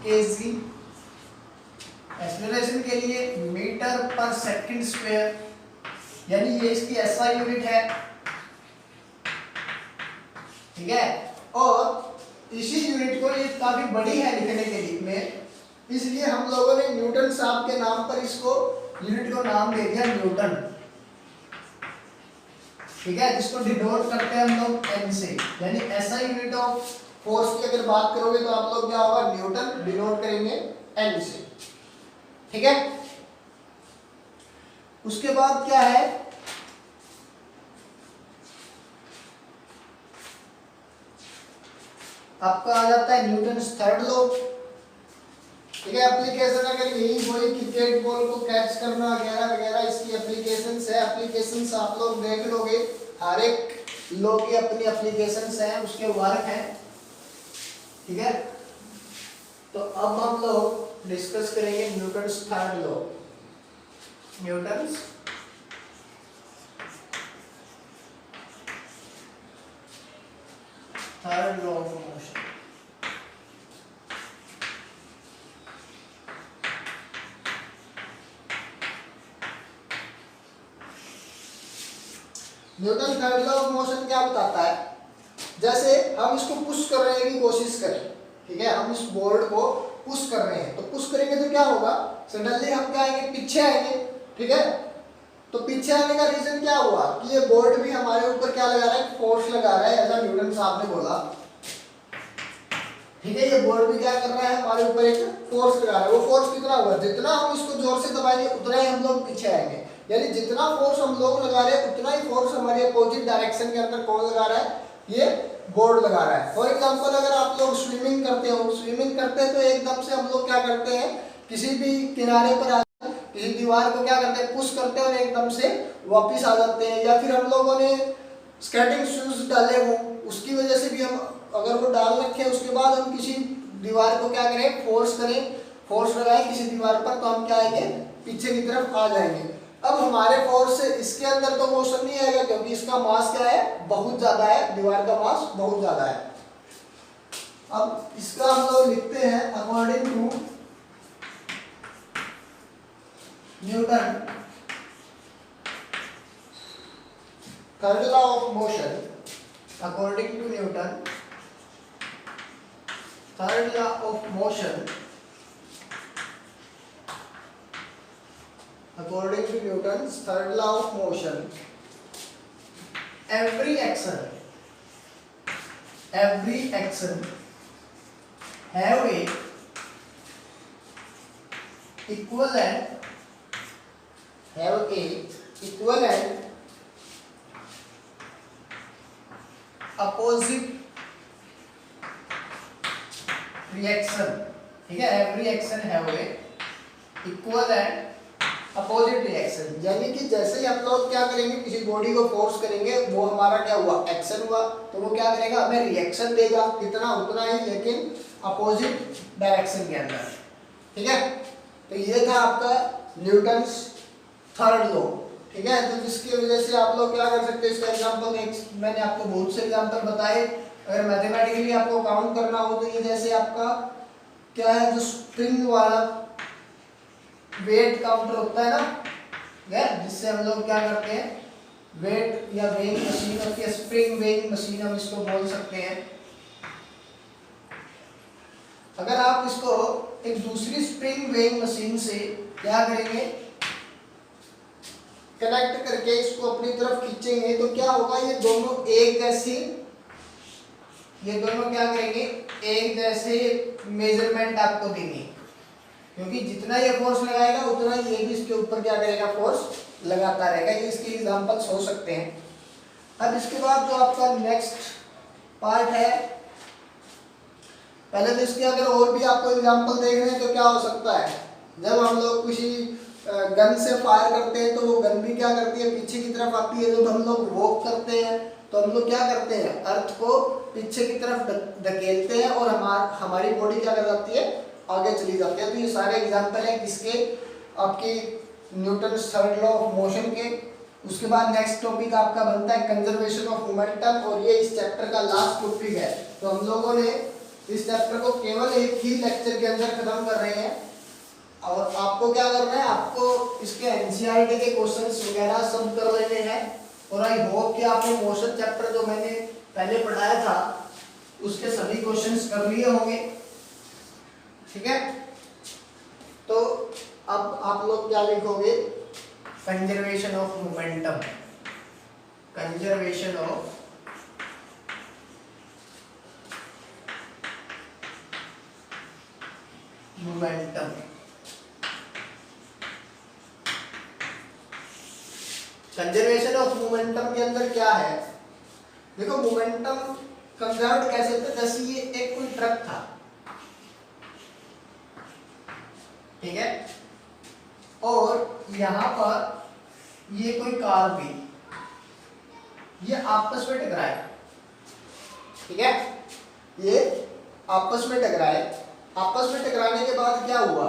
kg, एक्सेलरेशन के लिए मीटर पर सेकंड स्क्वायर, यानी ये इसकी SI यूनिट है। ठीक है, और इसी यूनिट को, ये काफी बड़ी है लिखने के लिए में, इसलिए हम लोगों ने न्यूटन साहब के नाम पर इसको यूनिट को नाम दे दिया न्यूटन। ठीक है, जिसको डिनोट करते हैं हम लोग एन से, यानी ऐसा यूनिट ऑफ फोर्स की अगर बात करोगे तो आप लोग क्या होगा, न्यूटन डिनोट करेंगे एन से। ठीक है, उसके बाद क्या है, आपका आ जाता है न्यूटन थर्ड लॉ। ठीक है, एप्लीकेशन अगर यही वही क्रिकेट बॉल को कैच करना वगैरह वगैरह इसकी एप्लीकेशंस है, एप्लीकेशंस आप लोग देख लोगे, हर एक लॉ की अपनी एप्लीकेशंस हैं, उसके वर्क हैं। ठीक है, तो अब हम लोग डिस्कस करेंगे Newton's third law, Newton's third law of motion. Newton third law of motion क्या बताता है, जैसे हम इसको पुश करने की कोशिश करें, ठीक है, हम इस बोर्ड को पुश कर रहे हैं, तो पुश करेंगे तो क्या होगा, सडनली हम क्या आएंगे, पीछे आएंगे। ठीक है, तो पीछे आने का रीजन क्या हुआ कि ये बोर्ड भी हमारे ऊपर क्या लगा रहा है, फोर्स लगा रहा है, ऐसा न्यूटन साहब ने बोला। ठीक है, ये बोर्ड भी क्या कर रहा है, हमारे ऊपर एक फोर्स लगा रहा है। वो फोर्स कितना होगा, जितना हम इसको जोर से दबाएंगे उतना ही हम लोग पीछे आएंगे, यानी जितना फोर्स हम लोग लगा रहे हैं उतना ही फोर्स हमारे अपोजिट डायरेक्शन के अंदर कौन लगा रहा है, ये बोर्ड लगा रहा है। फॉर एग्जांपल अगर आप लोग स्विमिंग करते हो, स्विमिंग करते हैं तो एकदम से हम लोग क्या करते हैं, किसी भी किनारे पर आकर किसी दीवार को क्या करते हैं, पुश करते हैं और एकदम से वापस आ जाते हैं। या फिर हम लोगों ने स्केटिंग शूज डाले हो, उसकी वजह से भी हम अगर वो डाल रखे उसके बाद हम किसी दीवार को क्या करें, फोर्स करें, फोर्स लगाएं किसी दीवार पर, तो हम क्या आएंगे, पीछे की तरफ आ जाएंगे। अब हमारे फोर्स से इसके अंदर तो मोशन नहीं आएगा क्योंकि इसका मास क्या है, बहुत ज्यादा है, दीवार का मास बहुत ज्यादा है। अब इसका हम लोग लिखते हैं according to Newton third law of motion, according to Newton third law of motion, according to Newton's third law of motion, every action have a equivalent opposite reaction। ठीक है, every action have a equivalent opposite reaction, यानी कि जैसे ही हम लोग क्या करेंगे, किसी बॉडी को फोर्स करेंगे, वो हमारा क्या हुआ, एक्शन हुआ, तो वो क्या करेगा, हमें रिएक्शन देगा, कितना उतना ही, लेकिन अपोजिट डायरेक्शन के अंदर। ठीक है, तो ये था आपका न्यूटन्स थर्ड लॉ। ठीक है, तो जिसकी वजह से आप लोग क्या कर सकते हैं, इसका एग्जांपल मैंने आपको बहुत से एग्जांपल बताए। अगर मैथमेटिकली आपको काउंट करना हो तो ये जैसे आपका क्या है, जो स्प्रिंग वाला वेट काउंटर होता है ना, जिससे हम लोग क्या करते हैं, वेट या वेइंग मशीन होती है, स्प्रिंग वेइंग मशीन हम इसको बोल सकते हैं। अगर आप इसको एक दूसरी स्प्रिंग वेइंग मशीन से क्या करेंगे, कनेक्ट करके इसको अपनी तरफ खींचेंगे, तो क्या होगा, ये दोनों एक जैसी, ये दोनों क्या करेंगे, एक जैसे मेजरमेंट आपको देंगे, क्योंकि जितना ये फोर्स लगाएगा उतना ये भी इसके ऊपर क्या करेगा, फोर्स लगाता रहेगा। ये इसके एग्जांपल्स हो सकते हैं। अब इसके बाद जो आपका नेक्स्ट पार्ट है, पहले तो इसके अगर और भी आपको एग्जांपल देखने हैं तो क्या हो सकता है, जब हम लोग किसी गन से फायर करते हैं तो वो गन भी क्या करती है, पीछे की तरफ आती है। जब हम लोग वॉक करते हैं तो हम लोग क्या करते हैं, अर्थ को पीछे की तरफ धकेलते हैं और हमारी बॉडी क्या कर जाती है, आगे चली जाती है। तो ये सारे एग्जांपल हैं किसके, आपकी Newton's third law of motion के। उसके बाद नेक्स्ट टॉपिक आपका बनता है कंजर्वेशन ऑफ मोमेंटम, और ये इस चैप्टर का लास्ट टॉपिक है। तो हम लोगों ने इस चैप्टर को केवल एक ही लेक्चर के अंदर खत्म कर रहे हैं, और आपको क्या करना है, आपको इसके एनसीईआरटी के क्वेश्चंस वगैरह सब कर लेने हैं। और आई होप कि आपने मोशन चैप्टर जो मैंने पहले पढ़ाया था उसके सभी क्वेश्चंस कर लिए होंगे। ठीक है, तो अब आप लोग क्या लिखोगे, conservation of momentum, conservation of momentum. Conservation of momentum के अंदर क्या है, देखो मोमेंटम कंजर्व कैसे होता है, जैसे ये एक कोई ट्रक था, ठीक है, और यहां पर ये कोई कार भी, ये आपस में टकराए, ठीक है, ये आपस में टकराए, आपस में टकराने के बाद क्या हुआ,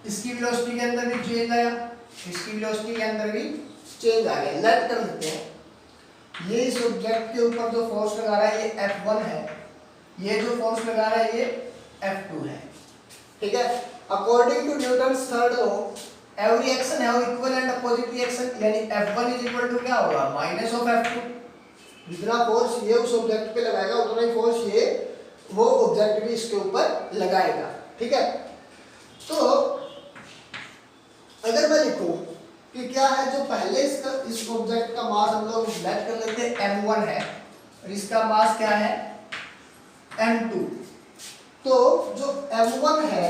इसकी वेलोसिटी के अंदर भी चेंज आया, इसकी वेलोसिटी के अंदर भी चेंज आ गया। लेट कर लेते हैं, ये इस ऑब्जेक्ट के ऊपर जो फोर्स लगा रहा है ये F1 है, ये जो फोर्स लगा रहा है ये F2 है, ठीक है। According to Newton's third law every action have equal and opposite reaction, यानी F1 इज इक्वल टू क्या होगा, माइनस ऑफ F2। जितना फोर्स ये उस ऑब्जेक्ट पे लगाएगा उतना ही फोर्स ये वो ऑब्जेक्ट भी इसके ऊपर लगाएगा, ठीक है। तो अगर मैं लिखूं कि क्या है, जो पहले इसका इस ऑब्जेक्ट का मास हम लोग लेट कर लेते हैं m1 है और इसका मास क्या है m2, तो जो m1 है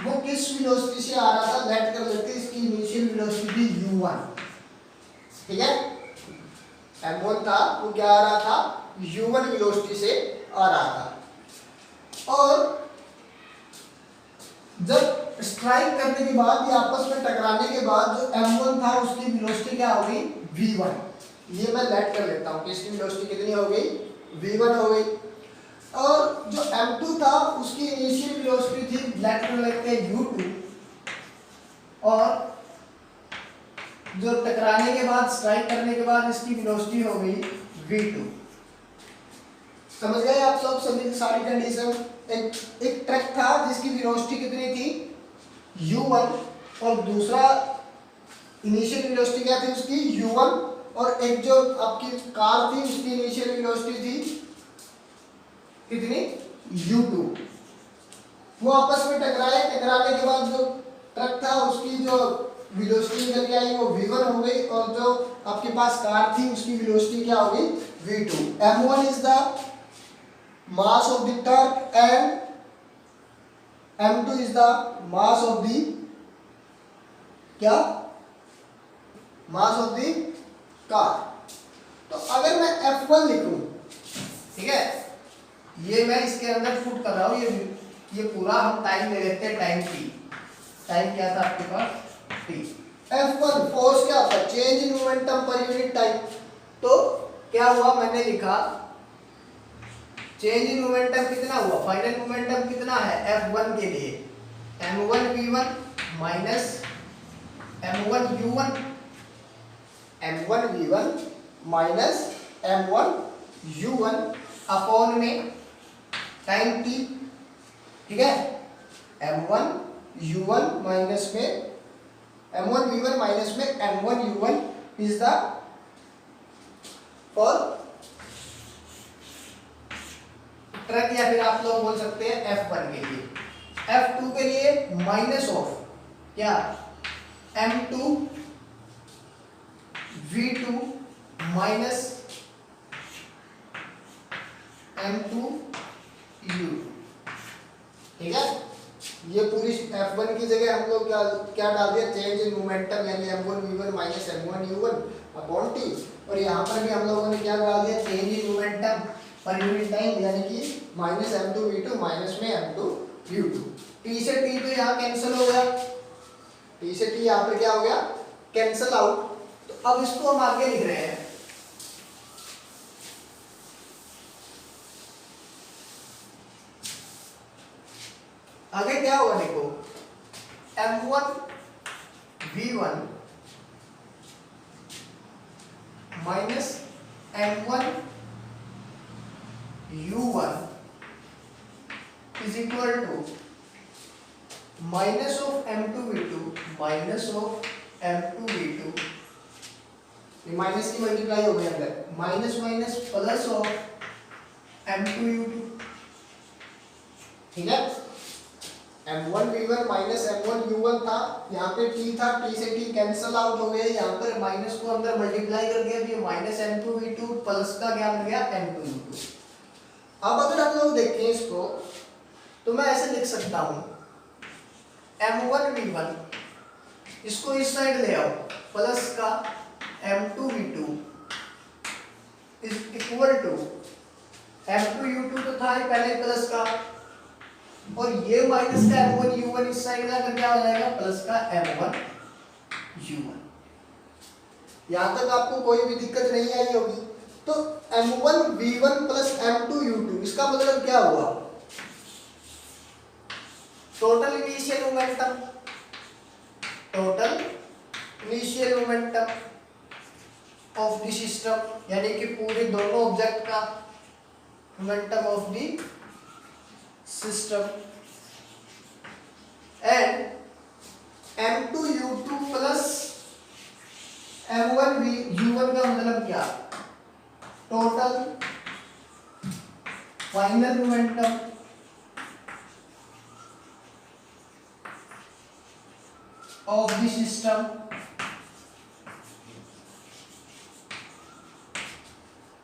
वो किस वेलोसिटी से आ रहा था, लेट कर लेते हैं इसकी इनिशियल वेलोसिटी u1, ठीक है। m1 था वो क्या आ रहा था, u1 वेलोसिटी से आ रहा था, और जब स्ट्राइक करने के बाद ये आपस में टकराने के बाद जो m1 था उसकी वेलोसिटी क्या हो गई v1, ये मैं लेट कर लेता हूँ कि इसकी वेलोसिटी कितनी हो गई v1 हो गई, और जो m2 था उसकी इनिशियल वेलोसिटी थी लेट कर लेते हैं u2, और जो टकराने के बाद स्ट्राइक करने के बाद इसकी वेलोसिटी हो गई v2। समझ गए आप सब सभी सारी कंडीशन। एक ट्रक था जिसकी वेलोसिटी कितनी थी u1 और दूसरा इनिशियल वेलोसिटी क्या थी उसकी u1, और एक जो आपकी कार थी उसकी इनिशियल वेलोसिटी थी कितनी u2। वो आपस में टकराए, टकराने के बाद जो ट्रक था उसकी जो वेलोसिटी निकल के आई वो v1 हो गई, और जो आपके पास कार थी उसकी वेलोसिटी क्या हो गई v2। m1 is the mass of the truck and m2 is the mass of the क्या mass of the car। तो अगर मैं F1 लिखूं, ठीक है, ये मैं इसके अंदर पुट कर रहा हूं, ये पूरा हम टाइम ले लेते हैं, टाइम t, टाइम क्या था आपके पास t। F1 फोर्स क्या होता है, चेंज इन मोमेंटम पर यूनिट टाइम। तो क्या हुआ, मैंने लिखा चेंज इन मोमेंटम कितना हुआ, फाइनल मोमेंटम कितना है F1 के लिए m1 v1 minus m1 u1, m1 v1 minus m1 u1 upon में टाइम t, ठीक है। m1 u1 माइनस में m1 v1 माइनस में m1 u1 is the for truck, या फिर आप लोग बोल सकते हैं F1 के लिए। F2 के लिए माइनस ऑफ क्या m2 v2 minus m2 u, ठीक है। ये पूरी F1 की जगह हम लोग क्या डाल दिया, चेंज इन मोमेंटम यानी m1 v1 minus m1 u1 upon t, और यहाँ पर भी हम लोगों ने क्या डाल दिया, चेंज इन मोमेंटम पर यूनिट टाइम यानी कि माइनस m2 v2 माइनस में m2 u2। t से t तो यहाँ कैंसिल हो गया, t से t यहाँ पे क्या हो गया, कैंसिल आउट। तो अब इसको हम आगे लिख रहे हैं, आगे क्या होगा देखो, m1 v1 minus m1 u1 is equal to minus of m2 v2 minus of m2 v2, ये माइनस की मल्टीप्लाई हो गई अंदर, minus minus plus of m2 u2, ठीक है। m1v1 माइनस m1u1 था, यहाँ पे t था, t से t कैंसिल आउट हो गया, यहाँ पर माइनस को अंदर मल्टीप्लाई कर दिया, तो ये माइनस m2v2 प्लस का क्या बन गया m2u2। अब अगर हम लोग देखें इसको तो मैं ऐसे लिख सकता हूँ m1v1, इसको इस साइड ले आओ, प्लस का m2v2 is equal to m2u2 तो था ही पहले प्लस का, और ये माइनस का m1u1 इस साइड जाकर क्या हो जाएगा प्लस का m1u1। यहां तक आपको कोई भी दिक्कत नहीं आई होगी। तो m1v1 प्लस m2u2 इसका मतलब क्या हुआ, total initial momentum, total initial momentum of the system, यानी कि पूरे दोनों ऑब्जेक्ट का momentum of the system, and m2u2 plus m1u1 का मतलब क्या, total final momentum of the system.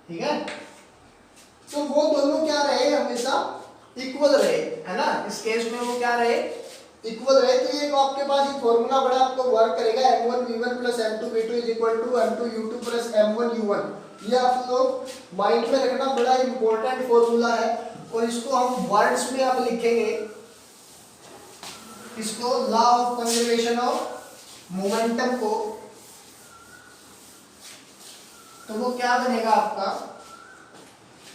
ठीक है, तो वो दोनों क्या रहे, हमेशा इक्वल रहे, है ना। इस केस में वो क्या रहे, इक्वल रहे। तो ये आपके पास एक फॉर्मूला बड़ा आपको वर्क करेगा, m1v1 plus m2v2 is equal to m2u2 plus m1u1। ये आप लोग माइंड में रखना, बड़ा इंपॉर्टेंट फॉर्मूला है, और इसको हम वर्ड्स में आप लिखेंगे, इसको law of conservation of momentum को। तो वो क्या बनेगा आपका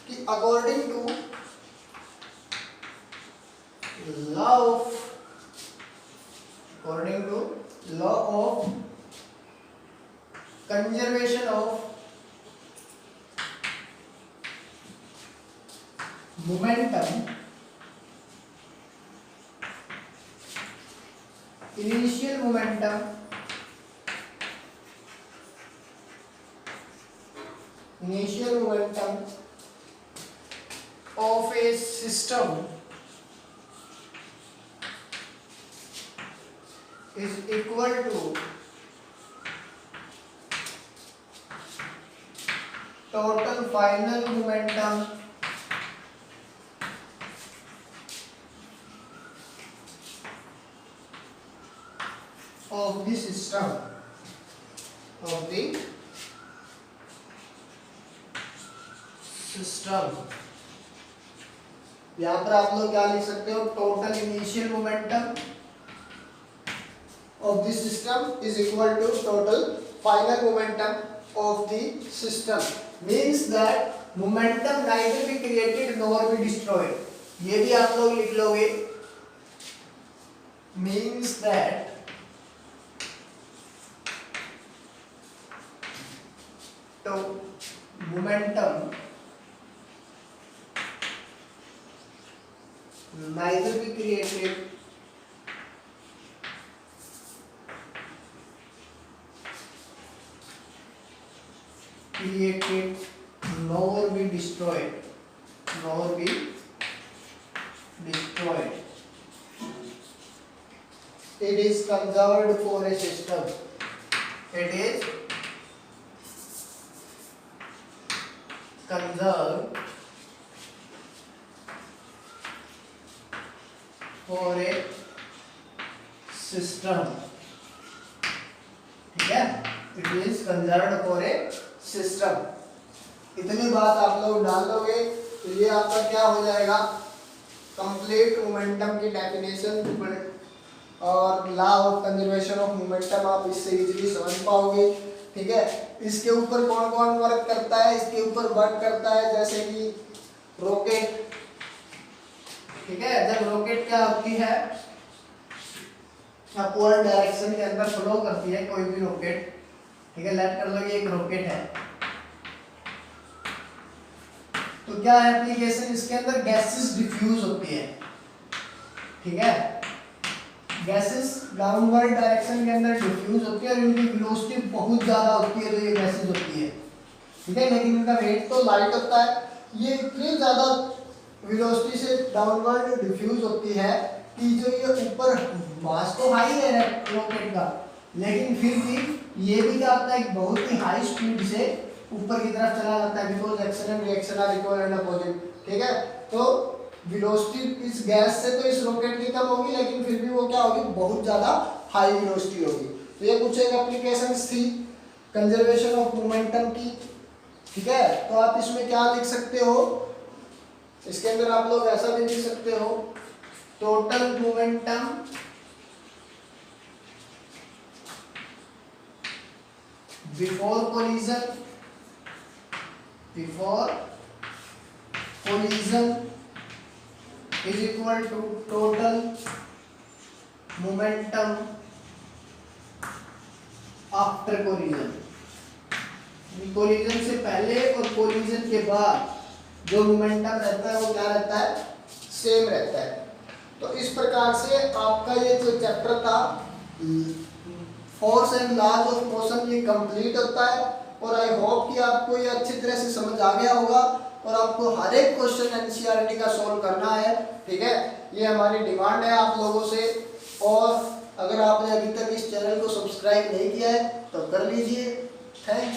कि according to law of conservation of momentum, initial momentum of a system is equal to total final momentum of the system, यहाँ पर आप लोग क्या लिख सकते हो, total initial momentum of the system is equal to total final momentum of the system. Means that momentum neither be created nor be destroyed. ये भी आप लोग लिख लोगे, मीन्स दैट तो momentum neither be created nor be destroyed, it is conserved for a system, it is conserved for a system। ठीक है, it is conserved for a system। इतनी बात आप लोग डाल दोगे तो ये आपका क्या हो जाएगा, कंप्लीट मोमेंटम की डेफिनेशन और law of conservation of momentum आप इससे इजीली समझ पाओगे। ठीक है, इसके ऊपर कौन कौन वर्क करता है, इसके ऊपर वर्क करता है जैसे कि रॉकेट। ठीक है, जब रॉकेट क्या होती है, अपवर्ड डायरेक्शन के अंदर फ्लो करती है कोई भी रॉकेट। ठीक है, लेट कर लो ये एक रॉकेट है, तो क्या एप्लीकेशन, इसके अंदर गैसेस डिफ्यूज होती है। ठीक है, गैसेस डाउनवर्ड डायरेक्शन के अंदर डिफ्यूज होती है और इनकी वेलोसिटी बहुत ज़्यादा होती है, तो ये गैसेस होती है। ठीक है, लेकिन इनका रेट तो लाइट होता है। ये इतनी ज़्यादा वेलोसिटी से डाउनवर्ड डिफ्यूज होती है कि जो ये ऊपर मास तो हाई है रॉकेट का, लेकिन फिर भी ये भी क्या होता है, बहुत ही हाई स्पीड से ऊपर की तरफ चला जाता है, because action and reaction are equal and opposite. ठीक है, तो वेलोसिटी इस गैस से तो इस रॉकेट की कम होगी, लेकिन फिर भी वो क्या होगी, बहुत ज्यादा हाई वेलोसिटी होगी। तो ये कुछ एक एप्लीकेशंस थी कंजर्वेशन ऑफ मोमेंटम की। ठीक है, तो आप इसमें क्या लिख सकते हो, इसके अंदर आप लोग ऐसा भी लिख सकते हो, total momentum before collision is equal to total momentum after collision. Collision से पहले और कोलिजन के बाद जो मोमेंटम रहता है वो क्या रहता है, सेम रहता है। तो इस प्रकार से आपका ये जो चैप्टर था force and laws of motion ये कंप्लीट होता है। और आई होप कि आपको ये अच्छी तरह से समझ आ गया होगा और आपको हर एक क्वेश्चन एनसीईआरटी का सॉल्व करना है। ठीक है, ये हमारी डिमांड है आप लोगों से। और अगर आपने अभी तक इस चैनल को सब्सक्राइब नहीं किया है तो कर लीजिए। थैंक